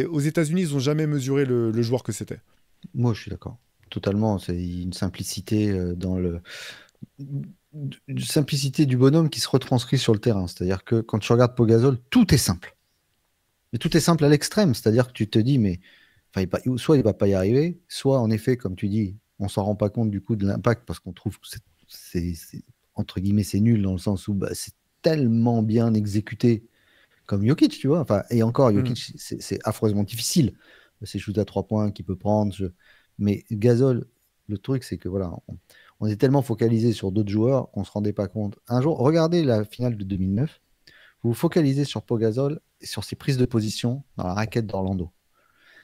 aux États-Unis, ils n'ont jamais mesuré le joueur que c'était. moi, je suis d'accord. Totalement. C'est une simplicité une simplicité du bonhomme qui se retranscrit sur le terrain. C'est-à-dire que quand tu regardes Pogazol, tout est simple. Mais tout est simple à l'extrême. C'est-à-dire que tu te dis, mais enfin, soit il va pas y arriver, soit en effet, comme tu dis, on s'en rend pas compte du coup de l'impact parce qu'on trouve que entre guillemets, c'est nul dans le sens où bah, c'est tellement bien exécuté comme Jokic, tu vois. Enfin, et encore, Mm. Jokic, c'est affreusement difficile. C'est shoot à 3 points qu'il peut prendre. Mais Gasol, le truc, c'est que voilà, on est tellement focalisé sur d'autres joueurs qu'on ne se rendait pas compte. Un jour, regardez la finale de 2009, vous vous focalisez sur Pau Gasol et sur ses prises de position dans la raquette d'Orlando.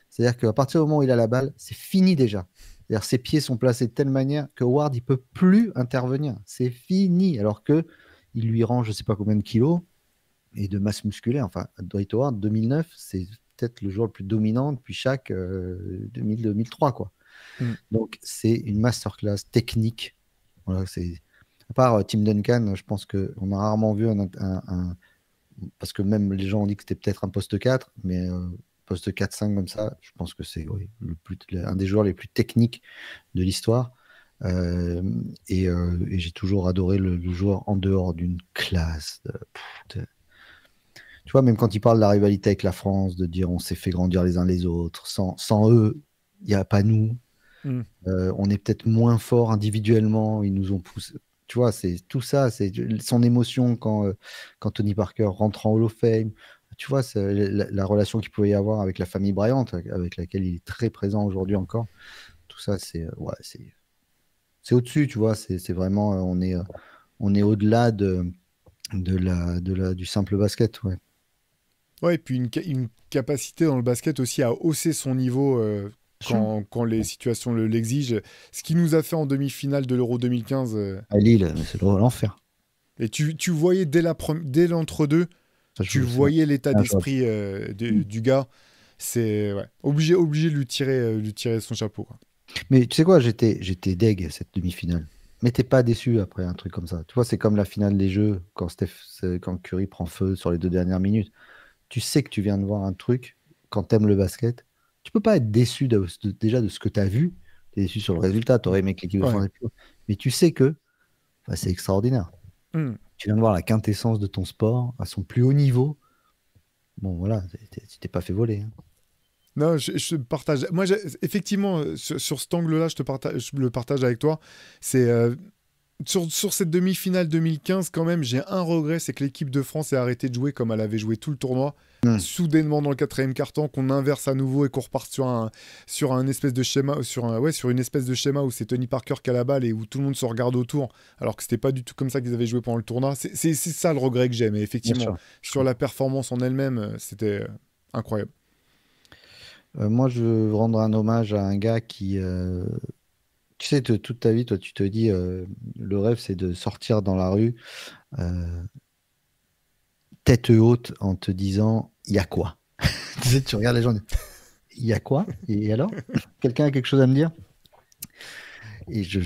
C'est-à-dire qu'à partir du moment où il a la balle, c'est fini déjà. C'est-à-dire ses pieds sont placés de telle manière que Ward, il peut plus intervenir. C'est fini. Alors que il lui rend je ne sais pas combien de kilos et de masse musculaire. Enfin, Dwight Howard, 2009, c'est peut-être le joueur le plus dominant depuis chaque 2000-2003, quoi. Mm. Donc, c'est une masterclass technique. Voilà, à part Tim Duncan, je pense qu'on a rarement vu parce que même les gens ont dit que c'était peut-être un poste 4, mais poste 4-5 comme ça, je pense que c'est oui, un des joueurs les plus techniques de l'histoire. Euh, et j'ai toujours adoré le joueur en dehors d'une classe. Tu vois, même quand il parle de la rivalité avec la France, de dire on s'est fait grandir les uns les autres, sans eux, il n'y a pas nous. Mm. On est peut-être moins fort individuellement, ils nous ont poussé. Tu vois, c'est tout ça, c'est son émotion quand Tony Parker rentre en Hall of Fame. Tu vois, c'est la relation qu'il pouvait y avoir avec la famille Bryant, avec laquelle il est très présent aujourd'hui encore. Tout ça, ouais, c'est au-dessus, tu vois. C'est vraiment, on est au-delà du simple basket, ouais. Ouais, et puis une capacité dans le basket aussi à hausser son niveau Bien sûr. quand les situations l'exigent. Ce qui nous a fait en demi-finale de l'Euro 2015. À Lille, c'est l'enfer. Et tu voyais dès l'entre-deux, Ça, tu c'est voyais l'état injouable. d'esprit du gars. C'est ouais, obligé de lui tirer son chapeau, quoi. Mais tu sais quoi, j'étais deg cette demi-finale. Mais t'es pas déçu après un truc comme ça. Tu vois, c'est comme la finale des Jeux quand Curry prend feu sur les 2 dernières minutes. Tu sais que tu viens de voir un truc quand t'aimes le basket. Tu peux pas être déçu déjà de ce que t'as vu. T'es déçu sur le résultat. T'aurais aimé que l'équipe de Ouais. France ait plus haut. Mais tu sais que enfin, c'est extraordinaire. Hmm. Tu viens de voir la quintessence de ton sport à son plus haut niveau. Bon, voilà, tu t'es pas fait voler, hein. Non, je partage. Moi, effectivement, sur cet angle-là, je le partage avec toi. C'est sur cette demi-finale 2015, quand même, j'ai un regret, c'est que l'équipe de France ait arrêté de jouer comme elle avait joué tout le tournoi. Hmm. Soudainement dans le quatrième quart-temps, qu'on inverse à nouveau et qu'on reparte sur un espèce de schéma, sur une espèce de schéma où c'est Tony Parker qui a la balle et où tout le monde se regarde autour, alors que c'était pas du tout comme ça qu'ils avaient joué pendant le tournoi. C'est ça le regret que j'ai, mais Bien effectivement, sûr. sur la performance en elle-même, c'était incroyable. Moi, je veux rendre un hommage à un gars qui, tu sais, toute ta vie, toi, tu te dis, le rêve, c'est de sortir dans la rue, euh, tête haute, en te disant, il y a quoi? Tu sais, tu regardes les gens, il y a quoi? Et alors? Quelqu'un a quelque chose à me dire? Et je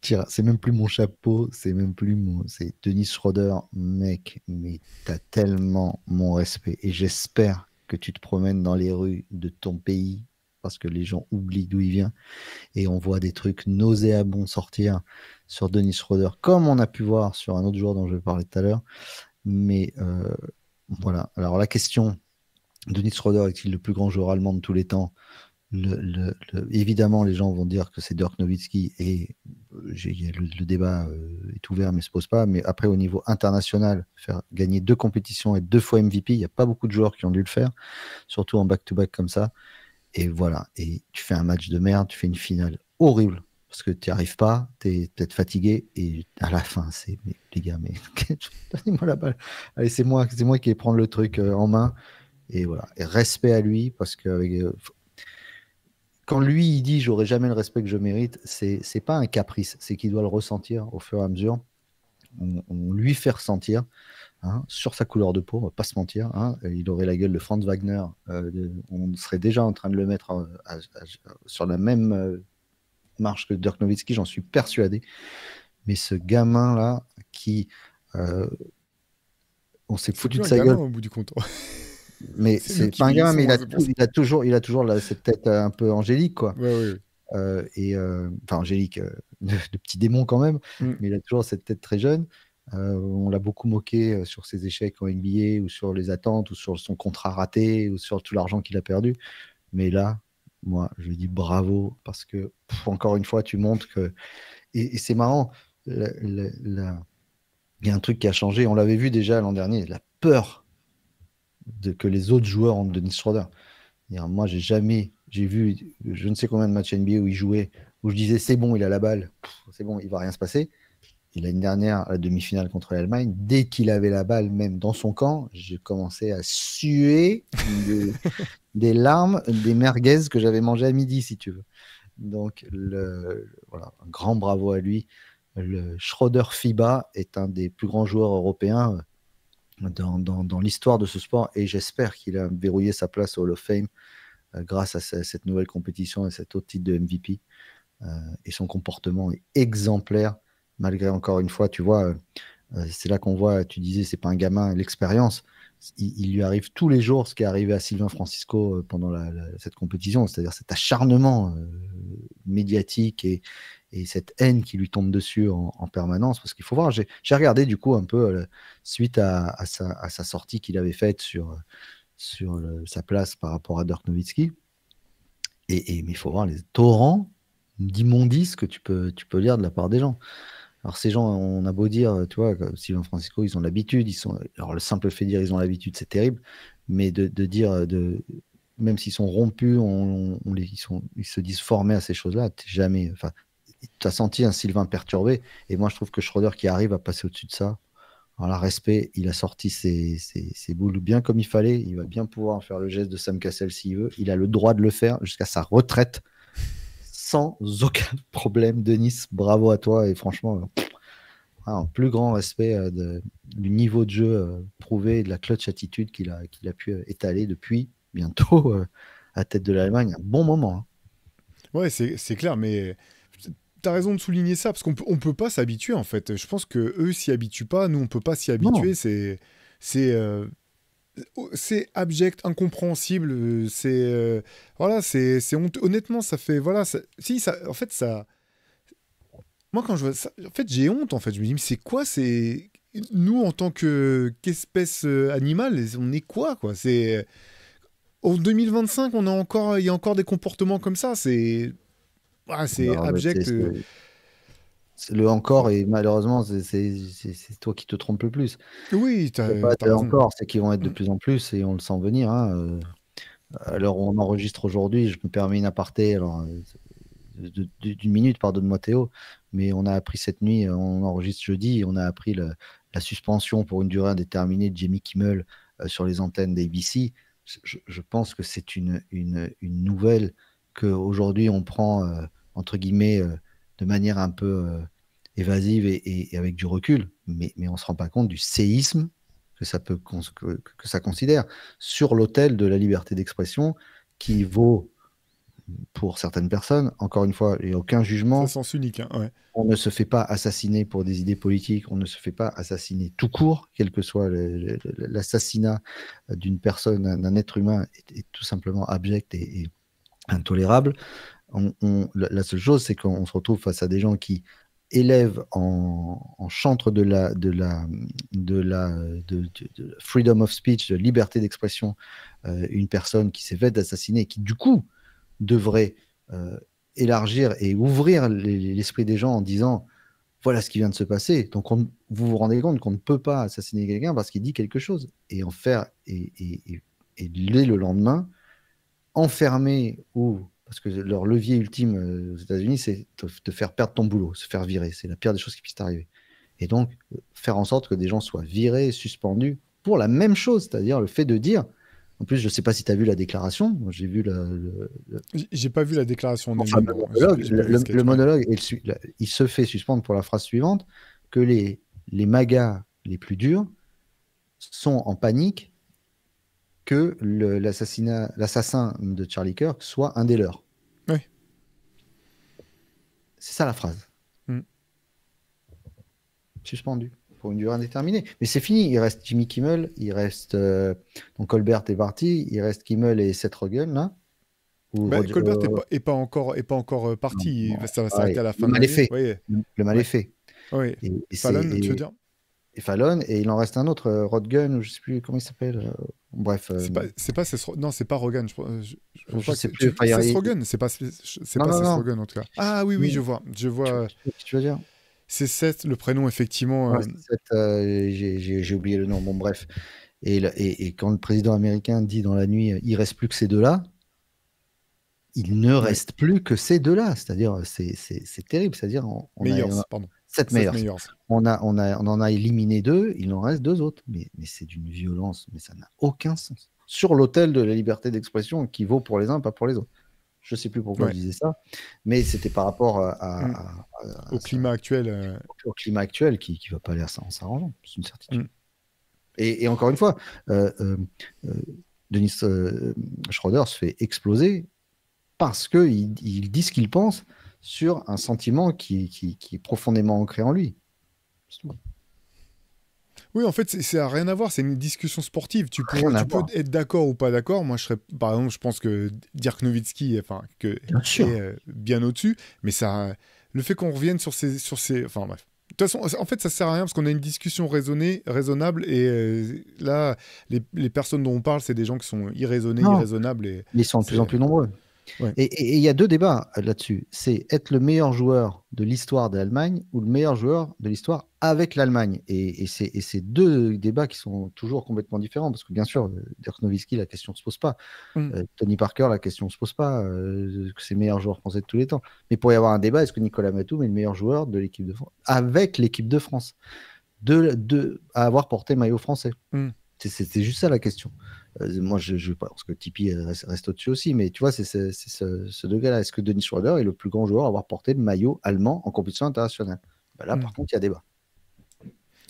tire, c'est même plus mon chapeau, c'est même plus c'est Dennis Schroeder, mec, mais t'as tellement mon respect. Et j'espère que tu te promènes dans les rues de ton pays, parce que les gens oublient d'où il vient. Et on voit des trucs nauséabonds sortir sur Dennis Schroeder, comme on a pu voir sur un autre joueur dont je vais parler tout à l'heure. Mais voilà. Alors la question, Dennis Schroeder est-il le plus grand joueur allemand de tous les temps? Évidemment, les gens vont dire que c'est Dirk Nowitzki et le débat est ouvert mais ne se pose pas. Mais après, au niveau international, faire gagner 2 compétitions et 2 fois MVP, il n'y a pas beaucoup de joueurs qui ont dû le faire, surtout en back-to-back comme ça. Et voilà, et tu fais un match de merde, tu fais une finale horrible, parce que tu n'y arrives pas, tu es peut-être fatigué, et à la fin, les gars, mais donnez-moi la balle. Allez, c'est moi qui vais prendre le truc en main, et voilà. Et respect à lui, parce que quand lui, il dit j'aurai jamais le respect que je mérite, c'est pas un caprice, c'est qu'il doit le ressentir au fur et à mesure. On lui fait ressentir, hein, sur sa couleur de peau, on va pas se mentir, hein, il aurait la gueule de Franz Wagner, on serait déjà en train de le mettre sur la même marche que Dirk Nowitzki, j'en suis persuadé. Mais ce gamin-là, euh, on s'est C'est foutu plus de un sa gamin gueule, au bout du compte. mais C'est nous c'est qui pas un gamin, mais vieillissons, hein, c'est pour ça. il a toujours cette tête un peu angélique, quoi. Ouais, ouais, ouais. Enfin angélique, de petit démon quand même, Mm. mais il a toujours cette tête très jeune. On l'a beaucoup moqué sur ses échecs en NBA ou sur les attentes ou sur son contrat raté ou sur tout l'argent qu'il a perdu. Mais là, moi, je lui dis bravo parce que encore une fois, tu montres que et c'est marrant. Il y a un truc qui a changé. On l'avait vu déjà l'an dernier, la peur. que les autres joueurs ont de Dennis Schroeder. Moi, j'ai vu je ne sais combien de matchs NBA où il jouait, où je disais c'est bon, il a la balle, c'est bon, il va rien se passer. Et l'année dernière, à la demi-finale contre l'Allemagne, dès qu'il avait la balle, même dans son camp, j'ai commencé à suer des larmes, des merguez que j'avais mangées à midi, si tu veux. Donc, voilà, un grand bravo à lui. Le Schroeder FIBA est un des plus grands joueurs européens dans l'histoire de ce sport et j'espère qu'il a verrouillé sa place au Hall of Fame grâce à cette nouvelle compétition et cet autre titre de MVP. Et son comportement est exemplaire, malgré, encore une fois, tu vois, c'est là qu'on voit, tu disais, c'est pas un gamin, l'expérience. Il lui arrive tous les jours ce qui est arrivé à Sylvain Francisco pendant cette compétition, c'est-à-dire cet acharnement médiatique et cette haine qui lui tombe dessus en permanence. Parce qu'il faut voir, j'ai regardé du coup un peu suite à sa sortie qu'il avait faite sur sa place par rapport à Dirk Nowitzki. Mais il faut voir les torrents d'immondices que tu peux lire de la part des gens. Alors ces gens, on a beau dire, tu vois, comme Sylvain Francisco, ils ont l'habitude, alors le simple fait de dire ils ont l'habitude, c'est terrible, mais de dire, même s'ils sont rompus, ils se disent formés à ces choses-là, jamais, enfin, tu as senti un Sylvain perturbé, et moi je trouve que Schroeder qui arrive à passer au-dessus de ça, alors là, respect, il a sorti ses boules bien comme il fallait, il va bien pouvoir faire le geste de Sam Cassell s'il veut, il a le droit de le faire jusqu'à sa retraite, sans aucun problème. Denis, bravo à toi. Et franchement, un plus grand respect du niveau de jeu prouvé et de la clutch attitude qu'il a pu étaler depuis bientôt à tête de l'Allemagne. Un bon moment. Hein. Ouais, c'est clair, mais t'as raison de souligner ça, parce on peut pas s'habituer, en fait. Je pense que eux s'y habituent pas, nous, on peut pas s'y Non, habituer. C'est c'est abject, incompréhensible. Voilà, c'est honteux. Honnêtement, ça fait voilà. Si ça, en fait, ça. Moi, quand je vois ça, en fait, j'ai honte. En fait, je me dis, mais c'est quoi? C'est nous en tant qu'espèce animale, on est quoi? C'est en 2025, il y a encore des comportements comme ça. C'est non, mais abject. le encore, et malheureusement, c'est toi qui te trompes le plus. Oui, C'est pas t'as de raison. encore, c'est qu'ils vont être de Mm. plus en plus et on le sent venir. Hein. Alors, on enregistre aujourd'hui, je me permets une aparté. Alors, d'une minute, pardonne-moi Théo, mais on a appris cette nuit, on enregistre jeudi, on a appris la suspension pour une durée indéterminée de Jimmy Kimmel sur les antennes d'ABC. Je pense que c'est une nouvelle qu'aujourd'hui on prend, entre guillemets, de manière un peu évasive et avec du recul, mais on ne se rend pas compte du séisme que ça considère sur l'autel de la liberté d'expression qui vaut pour certaines personnes. Encore une fois, il n'y a aucun Ça jugement. sens unique, hein, ouais. On ne se fait pas assassiner pour des idées politiques, on ne se fait pas assassiner tout court, quel que soit l'assassinat d'une personne, d'un être humain, est tout simplement abject et intolérable. La seule chose, c'est qu'on se retrouve face à des gens qui élèvent en chantre de freedom of speech, de liberté d'expression, une personne qui s'est faite assassiner et qui, du coup, devrait élargir et ouvrir l'esprit des gens en disant voilà ce qui vient de se passer. Donc vous vous rendez compte qu'on ne peut pas assassiner quelqu'un parce qu'il dit quelque chose et en faire et le lendemain enfermer ou parce que leur levier ultime aux États-Unis c'est te faire perdre ton boulot, se faire virer, c'est la pire des choses qui puisse t'arriver. Et donc faire en sorte que des gens soient virés, suspendus pour la même chose, c'est-à-dire le fait de dire en plus, je ne sais pas si tu as vu la déclaration. J'ai vu J'ai pas vu la déclaration en enfin, elle-même, le non. monologue. J'ai pas vu le Le sketch, ouais. monologue, il se fait suspendre pour la phrase suivante que les magas les plus durs sont en panique que l'assassin de Charlie Kirk soit un des leurs. Ouais. C'est ça la phrase. Mm. Suspendu pour une durée indéterminée. Mais c'est fini. Il reste Jimmy Kimmel, il reste donc Colbert est parti, il reste Kimmel et Seth Rogen là. Ou Bah, Roger, Colbert est pas encore non, parti. non, Ça va s'arrêter pareil. à la Le fin de mal est l'année. fait. Oui, Le mal est ouais. fait. Oui. Et Fallon, tu veux dire? Fallon, et il en reste un autre, Rodgun, ou je sais plus comment il s'appelle. Bref, C'est pas non, c'est pas Rogan. Je je crois sais que plus. Enfin, Seth Rogen, c'est non, pas non, Seth non. Rogen en tout cas. Ah oui, oui, Mais je vois. tu veux dire? C'est Seth, le prénom effectivement. Ouais, j'ai oublié le nom. Bon, bref. Et quand le président américain dit dans la nuit, il reste plus que ces deux-là, il ne Ouais. reste plus que ces deux-là. C'est-à-dire, c'est terrible. C'est-à-dire, on a Pardon. 7 Seth meilleurs. Meyers. On en a éliminé 2, il en reste 2 autres. Mais c'est d'une violence, mais ça n'a aucun sens. Sur l'autel de la liberté d'expression qui vaut pour les uns, pas pour les autres. Je ne sais plus pourquoi Ouais. je disais ça, mais c'était par rapport Au climat actuel. au climat actuel qui ne va pas aller en s'arrangeant, c'est une certitude. Mm. Et encore une fois, Denis Schroeder se fait exploser parce qu'il dit ce qu'il pense sur un sentiment qui est profondément ancré en lui. Oui, en fait, ça n'a rien à voir. C'est une discussion sportive. Tu peux Rien à voir. être d'accord ou pas d'accord. Moi, par exemple, je pense que Dirk Nowitzki, Bien sûr. est bien au-dessus. Mais le fait qu'on revienne sur enfin bref. De toute façon, en fait, ça sert à rien parce qu'on a une discussion raisonnable. Et là, les personnes dont on parle, c'est des gens qui sont Non, irraisonnables. Et mais ils sont de plus en plus nombreux. Ouais. Et il y a 2 débats là-dessus. C'est être le meilleur joueur de l'histoire de l'Allemagne ou le meilleur joueur de l'histoire avec l'Allemagne. Et c'est 2 débats qui sont toujours complètement différents. Parce que bien sûr, Dirk Nowitzki, la question ne se pose pas. Tony Parker, la question ne se pose pas. Que c'est le meilleur joueur français de tous les temps. Mais pour y avoir un débat, est-ce que Nicolas Batum est le meilleur joueur de l'équipe de France avec l'équipe de France à avoir porté maillot français? C'était juste ça la question. Moi, je pense que Tipeee reste au-dessus aussi, mais tu vois, c'est ce degré-là. Est-ce que Denis Schroeder est le plus grand joueur à avoir porté le maillot allemand en compétition internationale? Ben là, par contre, il y a débat.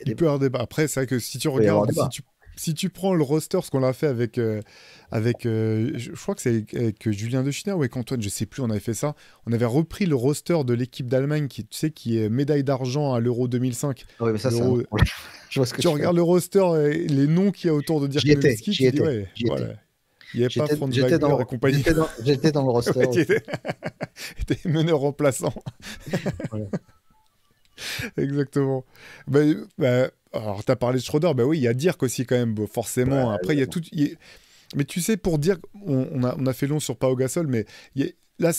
Il peut y avoir débat. Après, c'est vrai que si tu peut y avoir regardes, débat. si tu prends le roster, ce qu'on a fait avec, je crois que c'est avec Julien Deschiner ou avec Antoine, je sais plus, on avait fait ça. On avait repris le roster de l'équipe d'Allemagne qui est médaille d'argent à l'Euro 2005. Oui, mais ça, c'est L'Euro- Je vois ce que Tu regardes le roster, et les noms qu'il y a autour de Dirk Nowitzki, tu dis ouais, voilà. Il n'y avait pas Franz Wagner et compagnie. J'étais dans le roster. Ouais, tu étais meneur remplaçant. Voilà. Exactement. Alors, tu as parlé de Schroeder, oui, il y a Dirk aussi quand même, forcément. Ouais, Après, il y a tout. Mais tu sais, pour dire, on a fait long sur Pau Gasol, mais là,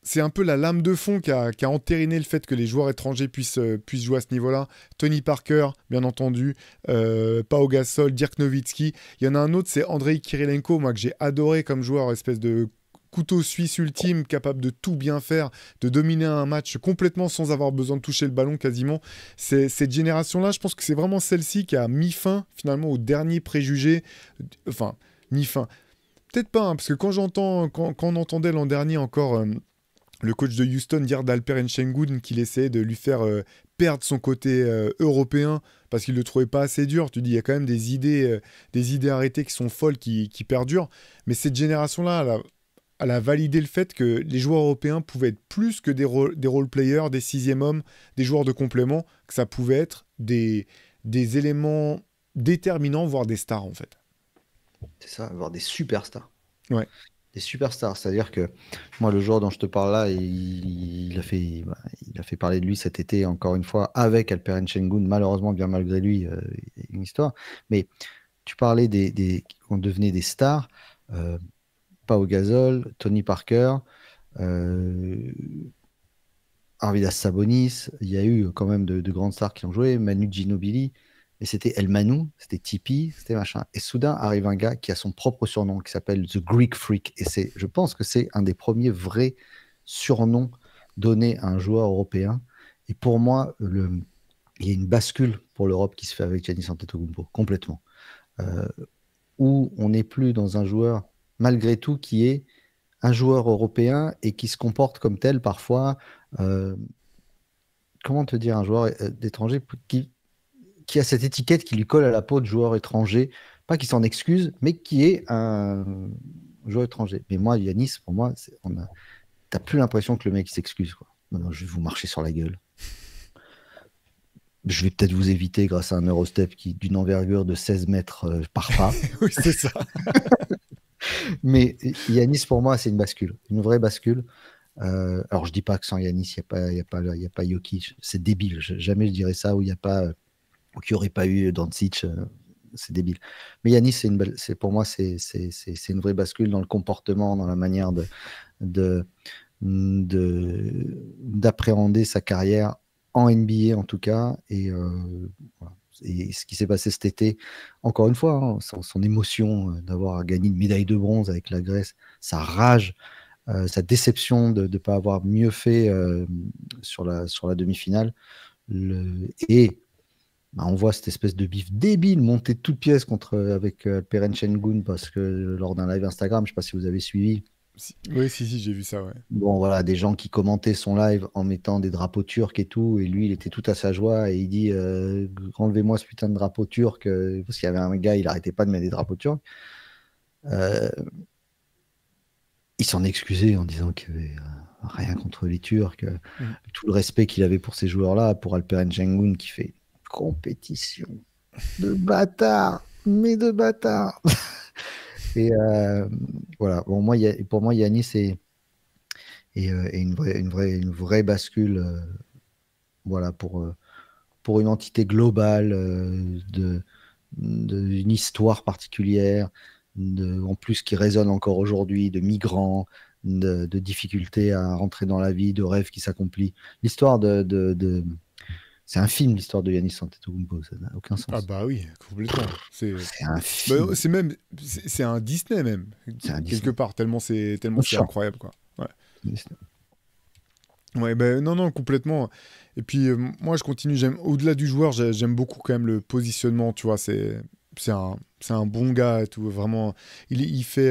c'est un peu la lame de fond qui a entériné le fait que les joueurs étrangers puissent jouer à ce niveau-là. Tony Parker, bien entendu, Pau Gasol, Dirk Nowitzki. Il y en a un autre, c'est Andrei Kirilenko, moi, que j'ai adoré comme joueur, espèce de couteau suisse ultime, capable de tout bien faire, de dominer un match complètement sans avoir besoin de toucher le ballon quasiment. Cette génération-là, je pense que c'est vraiment celle-ci qui a mis fin finalement aux derniers préjugés. Enfin, mis fin. Peut-être pas, hein, parce que quand on entendait l'an dernier encore le coach de Houston dire d'Alperen Sengun qu'il essayait de lui faire perdre son côté européen parce qu'il le trouvait pas assez dur. Tu dis, il y a quand même des idées arrêtées qui sont folles, qui perdurent. Mais cette génération-là, elle a validé le fait que les joueurs européens pouvaient être plus que des role-players, des sixième hommes, des joueurs de complément, que ça pouvait être des éléments déterminants, voire des stars en fait. C'est ça, avoir des superstars. Ouais. Des superstars, c'est-à-dire que moi, le joueur dont je te parle là, il a fait parler de lui cet été, encore une fois, avec Alperen Sengun, malheureusement, bien malgré lui, une histoire. Mais tu parlais on devenait des stars. Pau Gasol, Tony Parker, Arvydas Sabonis, il y a eu quand même de grandes stars qui ont joué, Manu Ginobili, mais c'était El Manu, c'était Tipeee, c'était machin. Et soudain arrive un gars qui a son propre surnom, qui s'appelle The Greek Freak, et je pense que c'est un des premiers vrais surnoms donnés à un joueur européen. Et pour moi, il y a une bascule pour l'Europe qui se fait avec Giannis Antetokounmpo, complètement. Où on n'est plus dans un joueur, malgré tout, qui est un joueur européen et qui se comporte comme tel parfois. Comment te dire, un joueur d'étranger qui a cette étiquette qui lui colle à la peau de joueur étranger, pas qui s'en excuse, mais qui est un joueur étranger. Mais moi, Yanis, pour moi, t'as plus l'impression que le mec s'excuse. Non, je vais vous marcher sur la gueule. Je vais peut-être vous éviter grâce à un Eurostep d'une envergure de 16 mètres par pas. Oui, c'est ça. Mais Yanis, pour moi, c'est une bascule, une vraie bascule. Alors, je dis pas que sans Yanis, il n'y a pas Jokic. C'est débile. Jamais je dirais ça, ou il n'y a pas, ou qu'il n'y aurait pas eu Doncic. C'est débile. Mais Yanis, pour moi, c'est une vraie bascule dans le comportement, dans la manière d'appréhender sa carrière en NBA en tout cas. Et voilà. Et ce qui s'est passé cet été, encore une fois, hein, son émotion d'avoir gagné une médaille de bronze avec la Grèce, sa rage, sa déception de ne pas avoir mieux fait sur la demi-finale. Et bah, on voit cette espèce de bif débile monter de toutes pièces avec Peren Şengün parce que lors d'un live Instagram, je ne sais pas si vous avez suivi. Oui, si, j'ai vu ça, ouais. Bon, voilà, des gens qui commentaient son live en mettant des drapeaux turcs et tout, et lui, il était tout à sa joie, et il dit enlevez-moi ce putain de drapeau turc, parce qu'il y avait un gars, il arrêtait pas de mettre des drapeaux turcs. Il s'en excusait en disant qu'il n'y avait rien contre les Turcs, tout le respect qu'il avait pour ces joueurs-là, pour Alperen Şengün qui fait compétition de bâtard, mais de bâtard. Et voilà, bon, pour moi, Yanis est une vraie bascule voilà, pour une entité globale d'une histoire particulière, en plus qui résonne encore aujourd'hui, de migrants, de difficultés à rentrer dans la vie, de rêves qui s'accomplissent. L'histoire c'est un film, l'histoire de Yanis Antetokounmpo, ça n'a aucun sens. Ah bah oui, complètement. C'est un film. Bah, c'est un Disney même, quelque part, tellement c'est incroyable, quoi. Ouais. Ouais, ben non, complètement. Et puis, moi, je continue. Au-delà du joueur, j'aime beaucoup quand même le positionnement, tu vois. C'est un bon gars et tout. Vraiment, il fait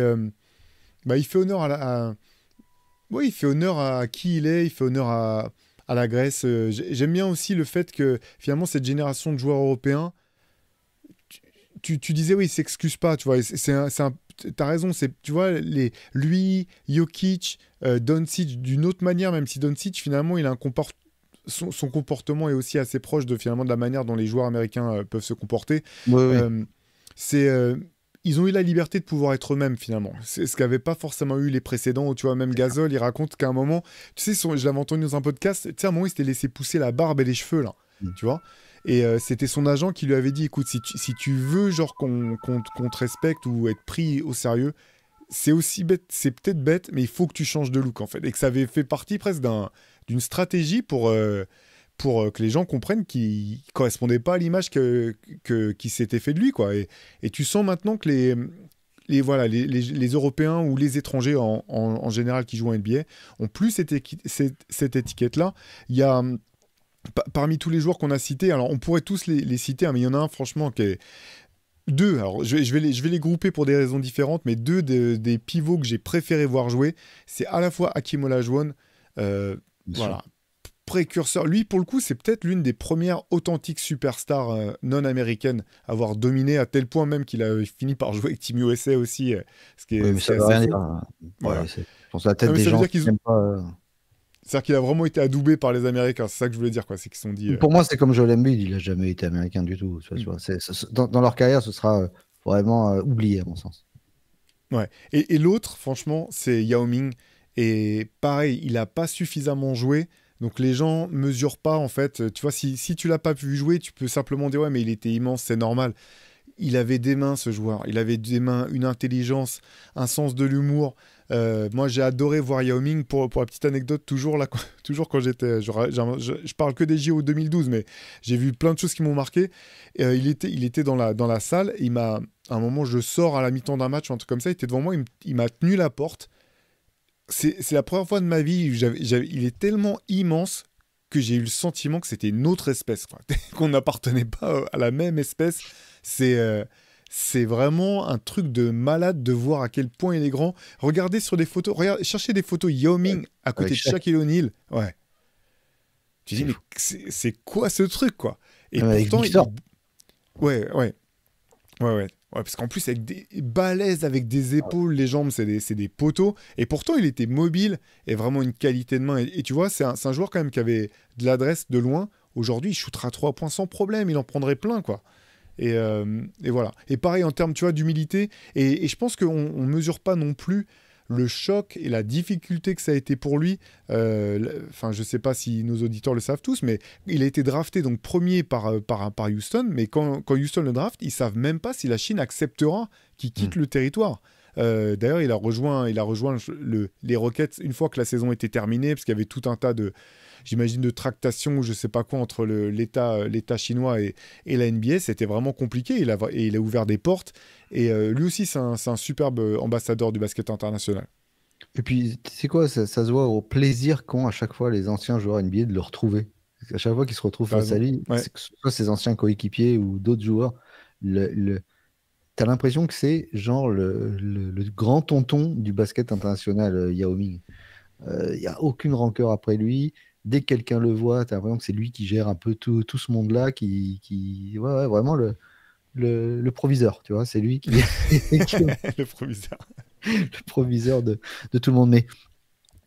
honneur ouais, il fait honneur à qui il est. Il fait honneur à la Grèce. J'aime bien aussi le fait que, finalement, cette génération de joueurs européens, tu disais, oui, il s'excuse pas, tu vois. T'as raison, tu vois, lui, Jokic, Doncic, d'une autre manière, même si Doncic, finalement, son comportement est aussi assez proche finalement, de la manière dont les joueurs américains peuvent se comporter. Oui. Ils ont eu la liberté de pouvoir être eux-mêmes, finalement. C'est ce qu'avaient pas forcément eu les précédents. Tu vois, même Gasol, il raconte qu'à un moment, tu sais, je l'avais entendu dans un podcast, tu sais, à un moment, il s'était laissé pousser la barbe et les cheveux, là. Tu vois. Et c'était son agent qui lui avait dit, écoute, si tu veux genre qu'on te respecte ou être pris au sérieux, c'est aussi bête, c'est peut-être bête, mais il faut que tu changes de look en fait. Et que ça avait fait partie presque d'une stratégie pour que les gens comprennent qu'il ne correspondait pas à l'image qui s'était fait de lui, quoi. Et tu sens maintenant que les Européens ou les étrangers en général qui jouent en NBA ont plus cette étiquette-là. Il y a parmi tous les joueurs qu'on a cités, alors on pourrait tous les citer, hein, mais il y en a un franchement qui est... Deux, alors je vais les grouper pour des raisons différentes, mais deux des pivots que j'ai préféré voir jouer, c'est à la fois Hakeem Olajuwon, voilà, précurseur. Lui, pour le coup, c'est peut-être l'une des premières authentiques superstars non-américaines à avoir dominé, à tel point même qu'il a fini par jouer avec Team USA aussi, ce qui est, Oui, mais ça veut rien dire. Voilà. Je pense à la tête des gens qui n'aiment pas... C'est-à-dire qu'il a vraiment été adoubé par les Américains, c'est ça que je voulais dire, quoi. C'est qu'ils se sont dit. Pour moi, c'est comme Joel Embiid, il n'a jamais été américain du tout. Tu vois, dans leur carrière, ce sera vraiment oublié, à mon sens. Ouais. Et l'autre, franchement, c'est Yao Ming. Et pareil, il n'a pas suffisamment joué. Donc les gens mesurent pas, en fait. Tu vois, si tu l'as pas vu jouer, tu peux simplement dire, ouais, mais il était immense, c'est normal. Il avait des mains, ce joueur. Il avait des mains, une intelligence, un sens de l'humour. Moi, j'ai adoré voir Yao Ming. Pour la petite anecdote, toujours quand j'étais... Je parle que des JO 2012, mais j'ai vu plein de choses qui m'ont marqué. Il était dans la salle. À un moment, je sors à la mi-temps d'un match, un truc comme ça. Il était devant moi. Il m'a tenu la porte. C'est la première fois de ma vie. Il est tellement immense que j'ai eu le sentiment que c'était une autre espèce, quoi. Qu'on n'appartenait pas à la même espèce. C'est vraiment un truc de malade de voir à quel point il est grand. Regardez sur des photos, cherchez des photos Yao Ming à côté de Shaquille O'Neal. Ouais. Tu dis, mais c'est quoi ce truc, quoi? Et pourtant, ouais, parce qu'en plus, avec des balèzes, avec des épaules, les jambes, c'est des poteaux. Et pourtant, il était mobile et vraiment une qualité de main. Et tu vois, c'est un joueur quand même qui avait de l'adresse de loin. Aujourd'hui, il shootera 3 points sans problème. Il en prendrait plein, quoi. Et voilà. Et pareil en termes, tu vois, d'humilité. Et je pense qu'on ne mesure pas non plus le choc et la difficulté que ça a été pour lui. Enfin, je ne sais pas si nos auditeurs le savent tous, mais il a été drafté donc premier par Houston. Mais quand Houston le draft, ils ne savent même pas si la Chine acceptera qu'il quitte le territoire. D'ailleurs, il a rejoint les Rockets une fois que la saison était terminée, parce qu'il y avait tout un tas de, j'imagine, de tractations ou je sais pas quoi entre l'État chinois et la NBA. C'était vraiment compliqué. Il a ouvert des portes. Et lui aussi, c'est un superbe ambassadeur du basket international. Et puis, tu sais quoi, ça se voit au plaisir qu'ont à chaque fois les anciens joueurs NBA de le retrouver. Parce qu'à chaque fois qu'ils se retrouvent T'as face à raison. lui, Ouais. c'est que ce soit ses anciens coéquipiers ou d'autres joueurs, t'as l'impression que c'est genre le grand tonton du basket international, Yao Ming. Il n'y a aucune rancœur après lui. Dès que quelqu'un le voit, t'as l'impression que c'est lui qui gère un peu tout ce monde-là, ouais, ouais, vraiment le proviseur, tu vois, c'est lui qui, qui est Le proviseur. le proviseur de tout le monde. Mais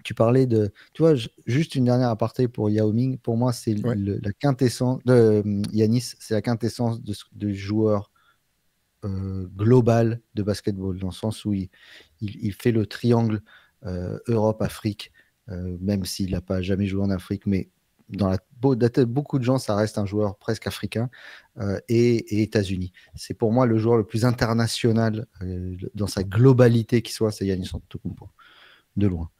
tu parlais de, tu vois, juste une dernière aparté pour Yao Ming. Pour moi, c'est Ouais. la quintessence de Yanis, c'est la quintessence de joueur global de basketball, dans le sens où il fait le triangle Europe-Afrique, même s'il n'a pas jamais joué en Afrique, mais dans la tête de beaucoup de gens, ça reste un joueur presque africain, et États-Unis. C'est pour moi le joueur le plus international dans sa globalité qui soit, c'est Giannis Antetokounmpo, de loin.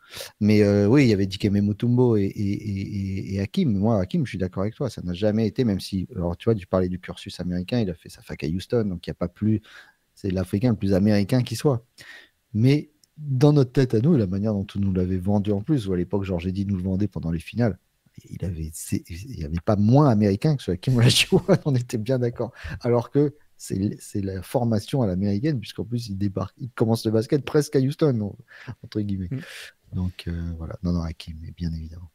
Mais oui, il y avait Dikembe Mutombo et Hakim. Moi, Hakim, je suis d'accord avec toi. Ça n'a jamais été, même si, alors tu vois, tu parlais du cursus américain, il a fait sa fac à Houston, donc il n'y a pas plus, c'est l'Africain le plus américain qui soit. Mais dans notre tête à nous, la manière dont on nous l'avait vendu en plus, ou à l'époque, Georges Eddy nous le vendait pendant les finales, il n'y avait pas moins américain que ce Hakim Olajuwon, on était bien d'accord. Alors que c'est la formation à l'américaine, puisqu'en plus, il débarque, il commence le basket presque à Houston, entre guillemets. Mm. Donc voilà, non, non, Hakim, bien évidemment.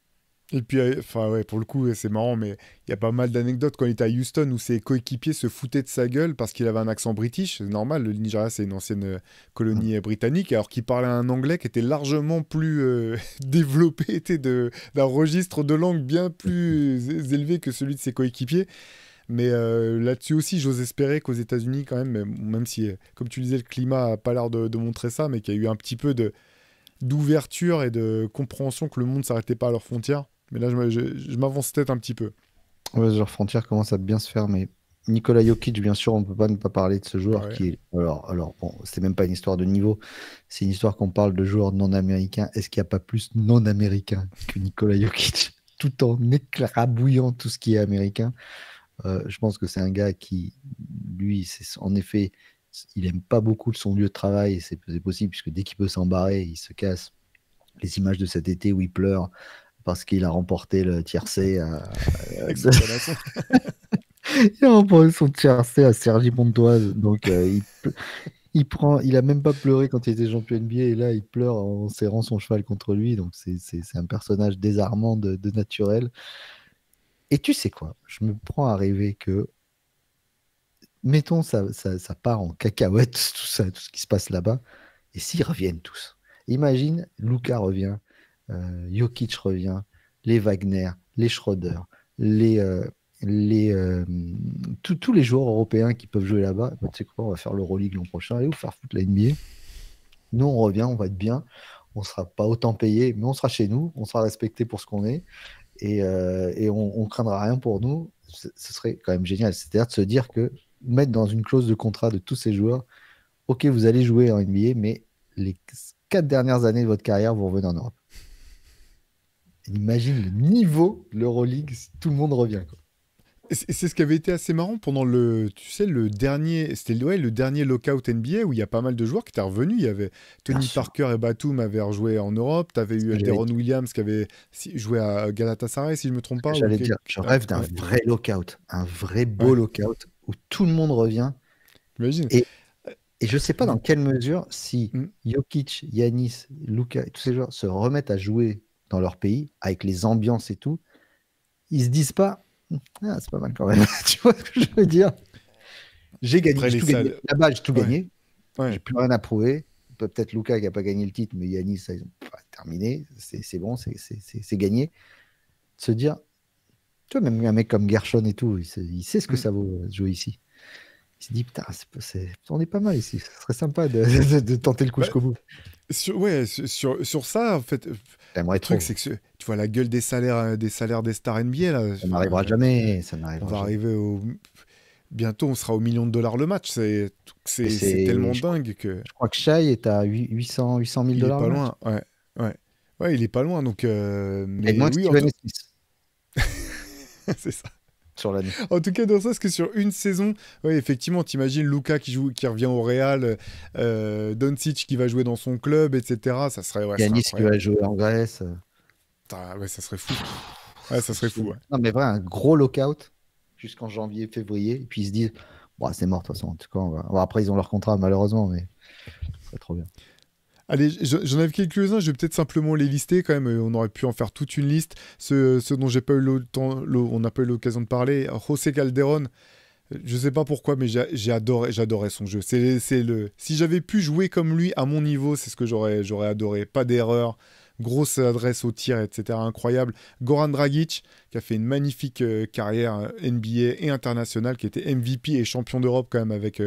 Et puis, enfin, ouais, pour le coup, c'est marrant, mais il y a pas mal d'anecdotes quand il était à Houston où ses coéquipiers se foutaient de sa gueule parce qu'il avait un accent british. C'est normal, le Nigeria, c'est une ancienne Mm. colonie britannique, alors qu'il parlait un anglais qui était largement plus développé, était d'un registre de langue bien plus élevé que celui de ses coéquipiers. Mais là-dessus aussi, j'ose espérer qu'aux États-Unis, quand même, même si, comme tu disais, le climat a pas l'air de montrer ça, mais qu'il y a eu un petit peu d'ouverture et de compréhension que le monde s'arrêtait pas à leurs frontières. Mais là, je m'avance peut-être un petit peu. Ouais, leur frontière commence à bien se faire, mais Nikola Jokic, bien sûr, on ne peut pas ne pas parler de ce Ah joueur ouais. qui est. Alors bon, c'est même pas une histoire de niveau, c'est une histoire qu'on parle de joueurs non américains. Est-ce qu'il n'y a pas plus non américain que Nikola Jokic, tout en écrabouillant tout ce qui est américain? Je pense que c'est un gars qui, lui, en effet, il aime pas beaucoup son lieu de travail, et c'est possible, puisque dès qu'il peut s'en barrer, il se casse. Les images de cet été où il pleure parce qu'il a remporté le tiercé Avec son canasson. il a remporté son tiercé à Sergi Pontoise. Donc il a même pas pleuré quand il était champion NBA, et là il pleure en serrant son cheval contre lui. Donc c'est un personnage désarmant de naturel. Et tu sais quoi? Je me prends à rêver que, mettons, ça part en cacahuète, tout ça, tout ce qui se passe là-bas. Et s'ils reviennent tous? Imagine, Luka revient, Jokic revient, les Wagner, les Schroeder, les, euh, tous les joueurs européens qui peuvent jouer là-bas. Bah, tu sais quoi, on va faire l'Euroleague l'an prochain. Allez, vous faire foutre la NBA. Nous, on revient, on va être bien. On ne sera pas autant payé, mais on sera chez nous. On sera respecté pour ce qu'on est. Et on ne craindra rien pour nous. Ce serait quand même génial. C'est-à-dire de se dire que mettre dans une clause de contrat de tous ces joueurs, OK, vous allez jouer en NBA, mais les 4 dernières années de votre carrière, vous revenez en Europe. Imagine le niveau de l'Euroleague si tout le monde revient, quoi. C'est ce qui avait été assez marrant pendant tu sais, le dernier, c'était ouais, le dernier lockout NBA où il y a pas mal de joueurs qui étaient revenus. Il y avait Bien Tony sûr. Parker et Batum avaient rejoué en Europe. Tu avais Ce eu que j'allais Deron dire. Williams qui avait joué à Galatasaray, si je me Ce trompe que pas. j'allais dire. Je rêve d'un Ouais, vrai lockout, un vrai beau ouais, lockout où tout le monde revient. imagine. Et, et je ne sais pas dans quelle mesure, si Mm. Jokic, Yanis, Luka, tous ces joueurs se remettent à jouer dans leur pays, avec les ambiances et tout, ils se disent pas, ah, c'est pas mal quand même. Tu vois ce que je veux dire? J'ai gagné, Après j'ai les tout gagné. salles. Là-bas, j'ai tout Ouais, gagné. J'ai ouais. plus rien à prouver. Peut-être Luka qui n'a pas gagné le titre, mais Yanis, ça, ils ont pas terminé. C'est bon, c'est gagné. De se dire, tu vois, même un mec comme Gershon et tout, il sait ce que Mm. ça vaut de jouer ici. Il se dit, putain, on est pas mal ici. Ce serait sympa de tenter le coup Bah, jusqu'au bout. ouais, sur ça, en fait, le J'aimerais truc, trop. c'est que tu vois la gueule des salaires des stars NBA, là. Ça Enfin, n'arrivera jamais. Ça on n'arrivera va jamais. arriver au. bientôt on sera au million de dollars le match. Et C'est tellement dingue que je crois que Shai est à 800 000 il est dollars pas le match. loin. Ouais, ouais. Ouais, il est pas loin. Donc, Il gagne mais moins que oui, Steven Smith c'est ça. sur l'année. En tout cas, dans ça, parce que sur une saison, ouais, effectivement, t'imagines Luka qui revient au Real, Doncic qui va jouer dans son club, etc. Ça serait Yanis qui va incroyable. jouer en Grèce. Ah, ouais, ça serait fou. Ouais, ça serait fou. Ouais. Non, mais vrai, un gros lockout jusqu'en janvier, février. Et puis ils se disent, bon, c'est mort de toute façon. En tout cas, bon, après, ils ont leur contrat, malheureusement, mais c'est trop bien. Allez, j'en avais quelques-uns, je vais peut-être simplement les lister quand même. On aurait pu en faire toute une liste. Ceux dont j'ai pas eu le temps, on n'a pas eu l'occasion de parler. José Calderón, je sais pas pourquoi, mais j'adorais son jeu. Si j'avais pu jouer comme lui à mon niveau, c'est ce que j'aurais adoré. Pas d'erreur, grosse adresse au tir, etc. Incroyable. Goran Dragic, qui a fait une magnifique carrière NBA et internationale, qui était MVP et champion d'Europe quand même avec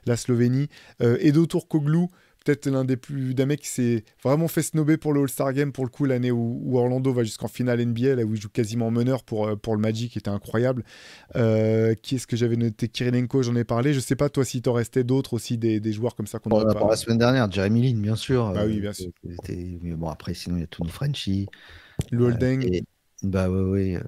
la Slovénie. Edo Turkoglu, peut-être d'un mec qui s'est vraiment fait snober pour le All-Star Game, pour le coup, l'année où Orlando va jusqu'en finale NBA, là où il joue quasiment meneur pour le Magic, qui était incroyable. Qui est-ce que j'avais noté? Kirilenko, j'en ai parlé. Je sais pas, toi, si t'en restais d'autres aussi, des joueurs comme ça qu'on n'aurait Pour pas. la semaine dernière, Jeremy Lin, bien sûr. Bah oui, bien sûr. Mais bon, après, sinon, il y a tous nos Frenchies. Le Holding. Et, bah oui, oui.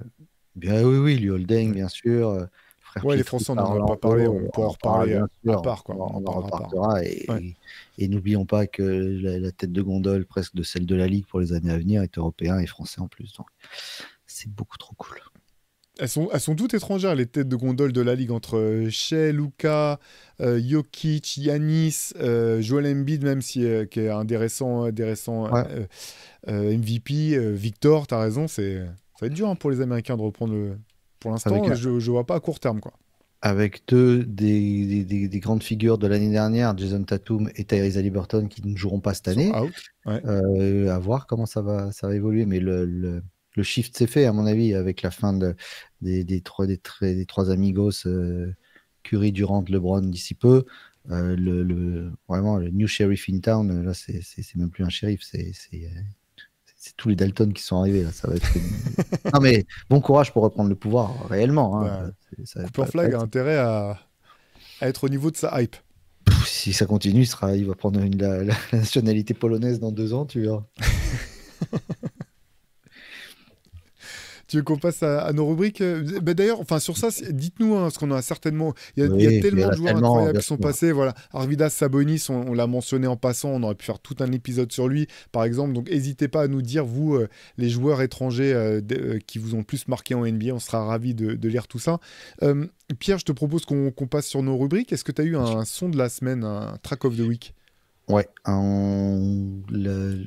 Bien, oui, oui, Liu Holding, bien sûr. Frère Ouais, les Pietri Français, on à n'en a pas parlé. Orlando, On on pourra en en parlera reparler bien à sûr. part, quoi. On en On en parlera à part. repartera. Ouais. Et n'oublions pas que la tête de gondole, presque de celle de la Ligue pour les années à venir, est européen et français en plus. Donc, c'est beaucoup trop cool. Elles sont toutes étrangères, les têtes de gondole de la Ligue, entre Shea, Luka, Jokic, Yanis, Joel Embiid, même si qui est un des récents Ouais. MVP, Victor, t'as raison, ça va être dur hein, pour les Américains de reprendre le. Pour Avec, l'instant, je vois pas à court terme, quoi. avec deux des grandes figures de l'année dernière, Jason Tatum et Tyrese Haliburton, qui ne joueront pas cette Ils sont année. out. Ouais. À voir comment ça va évoluer. Mais le shift s'est fait, à mon avis, avec la fin des trois amigos, Curry, Durant, LeBron d'ici peu. Vraiment, le new sheriff in town, là, c'est même plus un shérif, c'est tous les Dalton qui sont arrivés. Là. Ça va être Non, mais bon courage pour reprendre le pouvoir, réellement. Hein. Bah, Ça va Cooper pas Flag a être- intérêt à être au niveau de sa hype. Si ça continue, il va prendre la nationalité polonaise dans 2 ans, tu verras. Tu veux qu'on passe à nos rubriques bah, d'ailleurs, enfin sur ça, dites-nous, hein, parce qu'on a certainement, il y a Oui, il y tellement en de a joueurs tellement, incroyables bien qui sont sûr. passés. Voilà, Arvidas Sabonis, on l'a mentionné en passant, on aurait pu faire tout un épisode sur lui, par exemple. Donc n'hésitez pas à nous dire vous, les joueurs étrangers qui vous ont le plus marqué en NBA. On sera ravis de lire tout ça. Pierre, je te propose qu'on passe sur nos rubriques. Est-ce que tu as eu un son de la semaine, un track of the week? Ouais,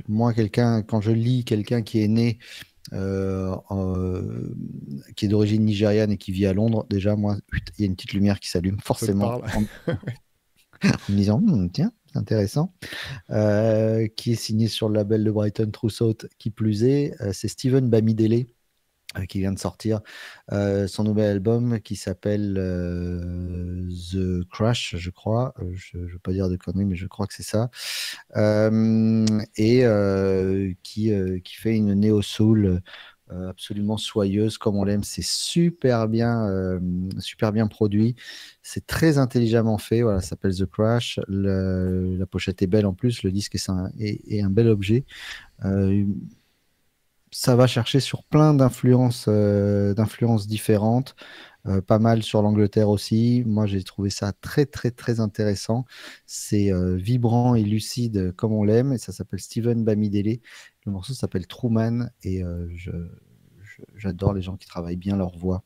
moi, quand je lis quelqu'un qui est né, qui est d'origine nigériane et qui vit à Londres, déjà, moi, il y a une petite lumière qui s'allume Ça te forcément parle? en me disant, tiens, c'est intéressant. Qui est signé sur le label de Brighton Trousseau, qui plus est, c'est Steven Bamidele qui vient de sortir son nouvel album qui s'appelle The Crash, je crois. Je ne veux pas dire de conneries, mais je crois que c'est ça. Et qui fait une néo-soul absolument soyeuse comme on l'aime. C'est super bien produit. C'est très intelligemment fait. Voilà, ça s'appelle The Crash. La pochette est belle en plus. Le disque est un bel objet. Euh, Ça va chercher sur plein d'influences différentes, pas mal sur l'Angleterre aussi. Moi, j'ai trouvé ça très, très, très intéressant. C'est vibrant et lucide comme on l'aime, et ça s'appelle Steven Bamidele. Le morceau s'appelle Truman, et j'adore les gens qui travaillent bien leur voix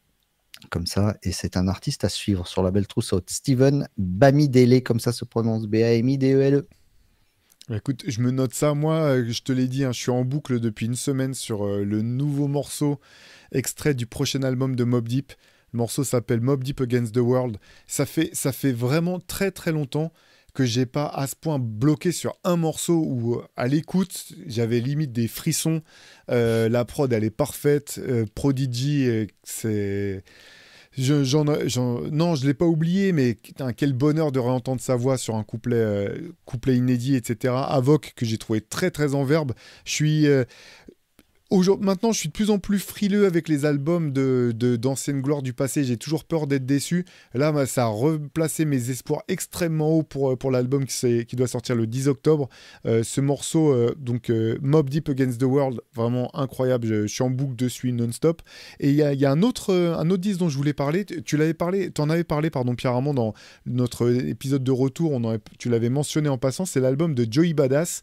comme ça, et c'est un artiste à suivre sur la belle Trousseau. Steven Bamidele, comme ça se prononce, Bamidele. Bah, écoute, je me note ça. Moi, je te l'ai dit, hein, je suis en boucle depuis une semaine sur le nouveau morceau extrait du prochain album de Mobb Deep. Le morceau s'appelle Mobb Deep Against the World. Ça fait vraiment très très longtemps que j'ai pas à ce point bloqué sur un morceau où à l'écoute j'avais limite des frissons. La prod elle est parfaite. Prodigy, non, je l'ai pas oublié, mais putain, quel bonheur de réentendre sa voix sur un couplet inédit, etc. Avoc, que j'ai trouvé très très en verbe. Je suis Maintenant, je suis de plus en plus frileux avec les albums d'anciennes gloires du passé. J'ai toujours peur d'être déçu. Là, ça a replacé mes espoirs extrêmement haut pour l'album qui doit sortir le 10 octobre. Ce morceau, Mobb Deep Against the World, vraiment incroyable. Je suis en boucle dessus non-stop. Et il y a un autre disque dont je voulais parler. T'en avais parlé, pardon, Pierre Armand, dans notre épisode de retour. Tu l'avais mentionné en passant. C'est l'album de Joey Badass.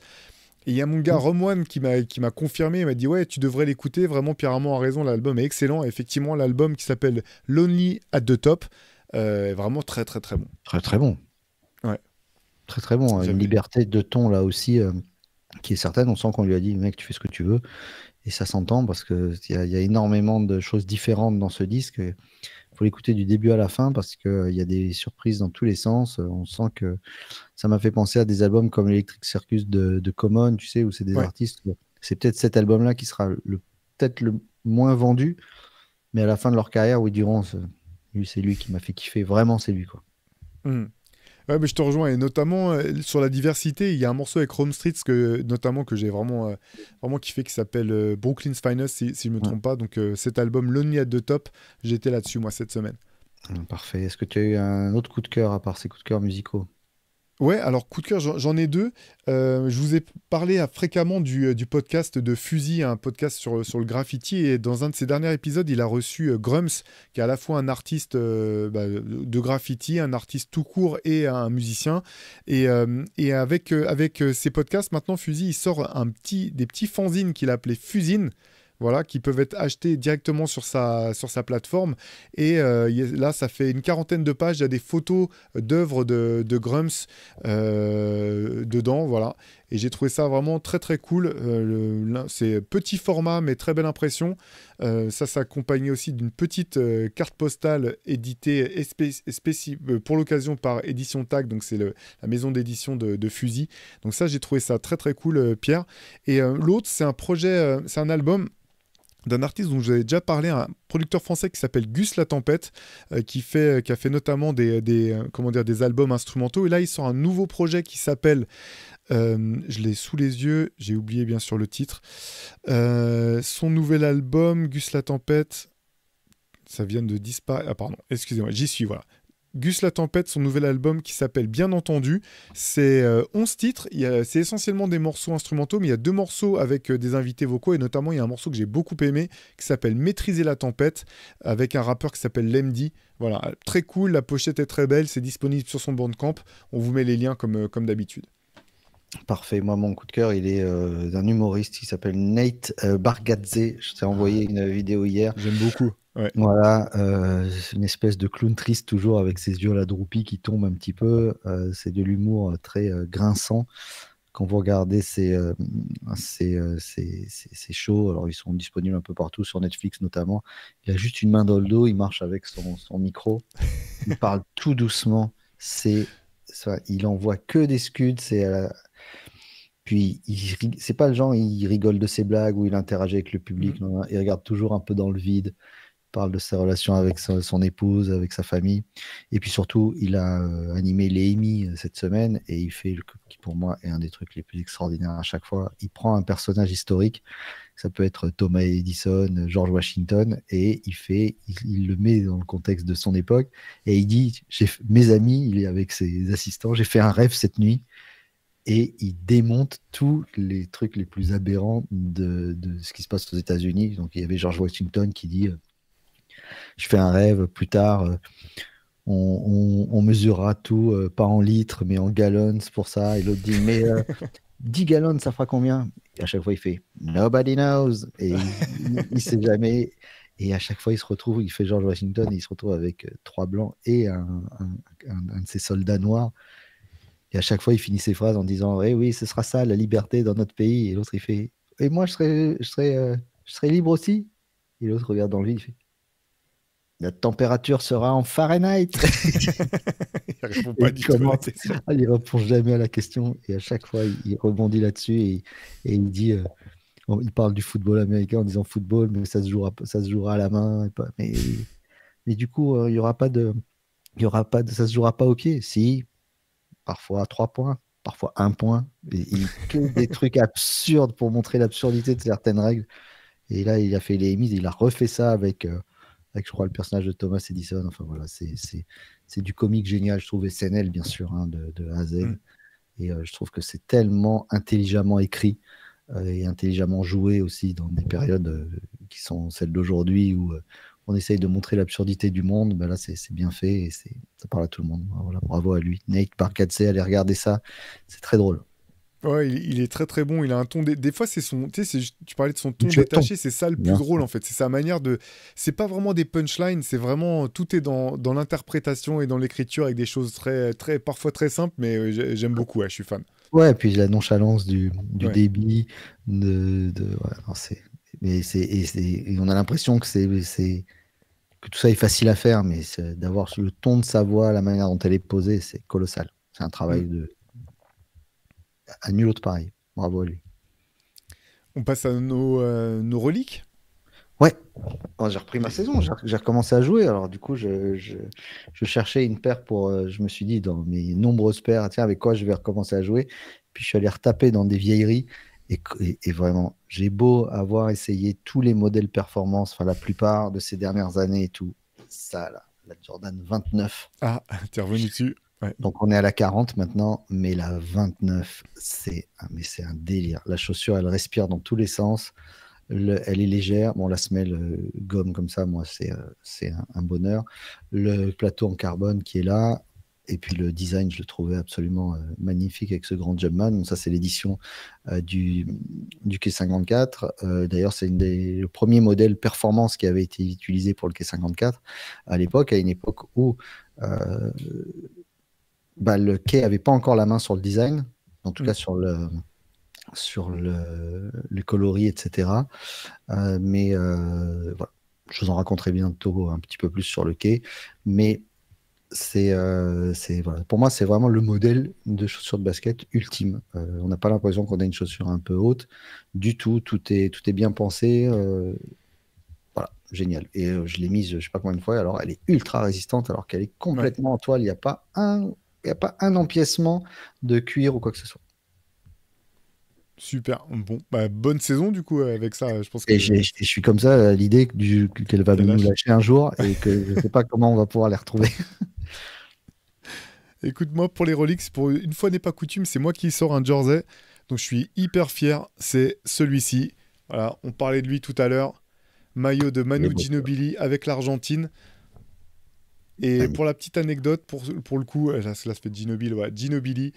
Et il y a mon gars Romwan qui m'a confirmé, il m'a dit ouais, tu devrais l'écouter, vraiment Pierre Armand a raison, l'album est excellent. Et effectivement, l'album qui s'appelle Lonely at the Top est vraiment très très très bon. Très très bon. Ouais. Très très bon. Une liberté de ton là aussi qui est certaine. On sent qu'on lui a dit mec, tu fais ce que tu veux. Et ça s'entend parce qu'il y a énormément de choses différentes dans ce disque. Il faut l'écouter du début à la fin parce qu'il y a des surprises dans tous les sens. On sent que ça m'a fait penser à des albums comme Electric Circus de Common, tu sais, où c'est des artistes. C'est peut-être cet album-là qui sera peut-être le moins vendu, mais à la fin de leur carrière, oui, Durand, c'est lui qui m'a fait kiffer. Vraiment, c'est lui, quoi. Ouais, mais je te rejoins, et notamment sur la diversité, il y a un morceau avec Rome Streets notamment que j'ai vraiment kiffé qui s'appelle Brooklyn's Finest, si je ne me trompe pas. Donc cet album Lonely at the Top, j'étais là-dessus moi cette semaine. Parfait. Est-ce que tu as eu un autre coup de cœur à part ces coups de cœur musicaux? Ouais, alors coup de cœur, j'en ai deux. Je vous ai parlé fréquemment du podcast de Fusil, un podcast sur le graffiti. Et dans un de ses derniers épisodes, il a reçu Grums, qui est à la fois un artiste de graffiti, un artiste tout court et un musicien. Et avec ses podcasts, maintenant, Fusil, il sort des petits fanzines qu'il a appelés Fusines. Voilà, qui peuvent être achetés directement sur sa plateforme. Et là, ça fait une 40aine de pages. Il y a des photos d'œuvres de Grums dedans. Voilà. Et j'ai trouvé ça vraiment très, très cool. C'est petit format, mais très belle impression. Ça s'accompagnait aussi d'une petite carte postale éditée pour l'occasion par Édition Tag. Donc, c'est la maison d'édition de Fusil. Donc, ça, j'ai trouvé ça très, très cool, Pierre. Et l'autre, c'est un projet, c'est un album d'un artiste dont je vous avais déjà parlé, un producteur français qui s'appelle Gus La Tempête, qui a fait notamment des albums instrumentaux. Et là, il sort un nouveau projet qui s'appelle, je l'ai sous les yeux, j'ai oublié bien sûr le titre, son nouvel album, Gus La Tempête, ça vient de disparaître, ah pardon, excusez-moi, j'y suis, voilà. Gus La Tempête, son nouvel album qui s'appelle Bien Entendu. C'est 11 titres, c'est essentiellement des morceaux instrumentaux, mais il y a 2 morceaux avec des invités vocaux, et notamment il y a un morceau que j'ai beaucoup aimé, qui s'appelle Maîtriser la tempête, avec un rappeur qui s'appelle Lemdy. Voilà, très cool, la pochette est très belle, c'est disponible sur son Bandcamp, on vous met les liens comme d'habitude. Parfait. Moi, mon coup de cœur, il est d'un humoriste qui s'appelle Nate Bargatze. Je t'ai envoyé une vidéo hier. J'aime beaucoup. Ouais. Voilà, une espèce de clown triste, toujours avec ses yeux là droupis qui tombent un petit peu. C'est de l'humour très grinçant. Quand vous regardez ces shows, alors ils sont disponibles un peu partout, sur Netflix notamment. Il a juste une main dans le dos, il marche avec son micro. Il parle tout doucement. Il envoie que des scuds. Puis, c'est pas le genre, il rigole de ses blagues ou il interagit avec le public. Non, il regarde toujours un peu dans le vide. Il parle de ses relations avec son épouse, avec sa famille. Et puis surtout, il a animé les Emmy cette semaine et il fait, qui pour moi est un des trucs les plus extraordinaires à chaque fois. Il prend un personnage historique, ça peut être Thomas Edison, George Washington, et il le met dans le contexte de son époque. Et il dit, mes amis, il est avec ses assistants, j'ai fait un rêve cette nuit. Et il démonte tous les trucs les plus aberrants de ce qui se passe aux États-Unis. Donc il y avait George Washington qui dit je fais un rêve, plus tard on mesurera tout, pas en litres mais en gallons pour ça. Et l'autre dit mais 10 gallons ça fera combien? Et à chaque fois il fait nobody knows. Et il sait jamais. Et à chaque fois il se retrouve, il fait George Washington et il se retrouve avec 3 blancs et un de ses soldats noirs. Et à chaque fois, il finit ses phrases en disant oui, ce sera ça, la liberté dans notre pays. Et l'autre, il fait et moi, je serai libre aussi. Et l'autre regarde dans le vide, il fait la température sera en Fahrenheit. Il répond jamais à la question. Et à chaque fois, il rebondit là-dessus et il dit il parle du football américain en disant football, mais ça se jouera à la main. Mais du coup, ça se jouera pas au pied. Si. Parfois 3 points, parfois 1 point. Et que des trucs absurdes pour montrer l'absurdité de certaines règles. Et là, il a fait les Emmys, il a refait ça avec, je crois, le personnage de Thomas Edison. Enfin voilà, c'est du comique génial, je trouve, SNL, bien sûr, hein, de A à Z. Mm. Et je trouve que c'est tellement intelligemment écrit et intelligemment joué aussi dans des périodes qui sont celles d'aujourd'hui où on essaye de montrer l'absurdité du monde. Ben là, c'est bien fait et ça parle à tout le monde. Voilà, bravo à lui. Nate Bargatze, allez regarder ça, c'est très drôle. Ouais, il est très très bon. Il a un ton. Des fois, c'est son. Tu sais, tu parlais de son ton Jeton, détaché, c'est ça le plus bien drôle sûr. en fait. C'est sa manière de. C'est pas vraiment des punchlines, c'est vraiment. Tout est dans l'interprétation et dans l'écriture avec des choses parfois très simples, mais j'aime beaucoup, ouais, je suis fan. Ouais, et puis la nonchalance du Ouais. débit, ouais, non, mais et on a l'impression que tout ça est facile à faire, mais d'avoir le ton de sa voix, la manière dont elle est posée, c'est colossal. C'est un Mm. travail à nul autre pareil. Bravo à lui. On passe à nos reliques. Ouais, oh, j'ai repris ma Les- saison, j'ai recommencé à jouer. Alors du coup, je cherchais une paire pour. Je me suis dit, dans mes nombreuses paires, tiens, avec quoi je vais recommencer à jouer. Puis je suis allé retaper dans des vieilleries. Et vraiment, j'ai beau avoir essayé tous les modèles performance, enfin la plupart de ces dernières années et tout. Ça, là, la Jordan 29. Ah, t'es revenu dessus. Ouais. Donc on est à la 40 maintenant, mais la 29, c'est un délire. La chaussure, elle respire dans tous les sens. Elle est légère. Bon, la semelle gomme comme ça, moi, c'est un bonheur. Le plateau en carbone qui est là. Et puis le design, je le trouvais absolument magnifique avec ce grand Jumpman. Bon, ça, c'est l'édition du K54. D'ailleurs, c'est le premier modèle performance qui avait été utilisé pour le K54 à l'époque, à une époque où le K avait pas encore la main sur le design, en tout Mm. cas sur le coloris, etc. Mais voilà. Je vous en raconterai bientôt un petit peu plus sur le quai. Mais voilà. Pour moi, c'est vraiment le modèle de chaussures de basket ultime. On n'a pas l'impression qu'on a une chaussure un peu haute du tout. Tout est bien pensé. Voilà, génial. Et je l'ai mise, je sais pas combien de fois. Alors, elle est ultra résistante, alors qu'elle est Ouais. complètement en toile. Il y a pas un empiècement de cuir ou quoi que ce soit. Super. Bon, bah, bonne saison du coup avec ça. Je pense Et que je suis comme ça à l'idée qu'elle va qu'elle nous lâche. lâcher un jour et que je ne sais pas comment on va pouvoir les retrouver. Écoute, moi, pour les Rolex, pour une fois n'est pas coutume, c'est moi qui sors un jersey. Donc, je suis hyper fier. C'est celui-ci. Voilà, on parlait de lui tout à l'heure. Maillot de Et Manu bon, Ginobili avec l'Argentine. Et pour magnifique. la petite anecdote, pour le coup, là, ça fait Ginobili, ouais, Ginobili.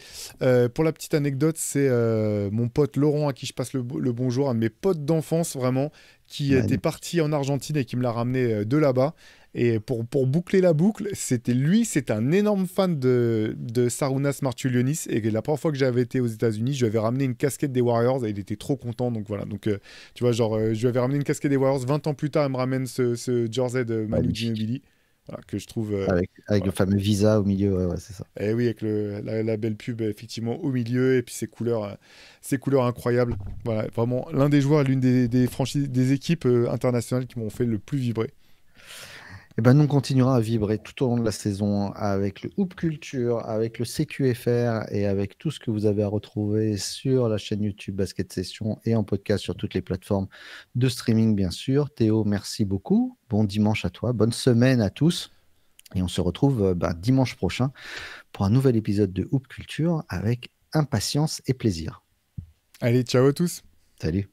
Pour la petite anecdote, c'est mon pote Laurent à qui je passe le bonjour, un de mes potes d'enfance vraiment, qui était Magnifique. parti en Argentine et qui me l'a ramené de là-bas. Et pour boucler la boucle, c'était un énorme fan de Sarunas Marčiulionis. Et la première fois que j'avais été aux États-Unis, je lui avais ramené une casquette des Warriors et il était trop content. Donc voilà, donc tu vois, genre, je lui avais ramené une casquette des Warriors. 20 ans plus tard, il me ramène ce jersey de Manu Magnifique. Ginobili. Voilà, que je trouve. Avec le Voilà. fameux visa au milieu, ouais, ouais, c'est ça. Et oui, avec la belle pub effectivement au milieu et puis ces couleurs incroyables. Voilà, vraiment l'un des joueurs, l'une des franchises, des équipes internationales qui m'ont fait le plus vibrer. Et ben, nous, on continuera à vibrer tout au long de la saison avec le Hoop Culture, avec le CQFR et avec tout ce que vous avez à retrouver sur la chaîne YouTube Basket Session et en podcast sur toutes les plateformes de streaming, bien sûr. Théo, merci beaucoup. Bon dimanche à toi. Bonne semaine à tous. Et on se retrouve dimanche prochain pour un nouvel épisode de Hoop Culture avec impatience et plaisir. Allez, ciao à tous. Salut.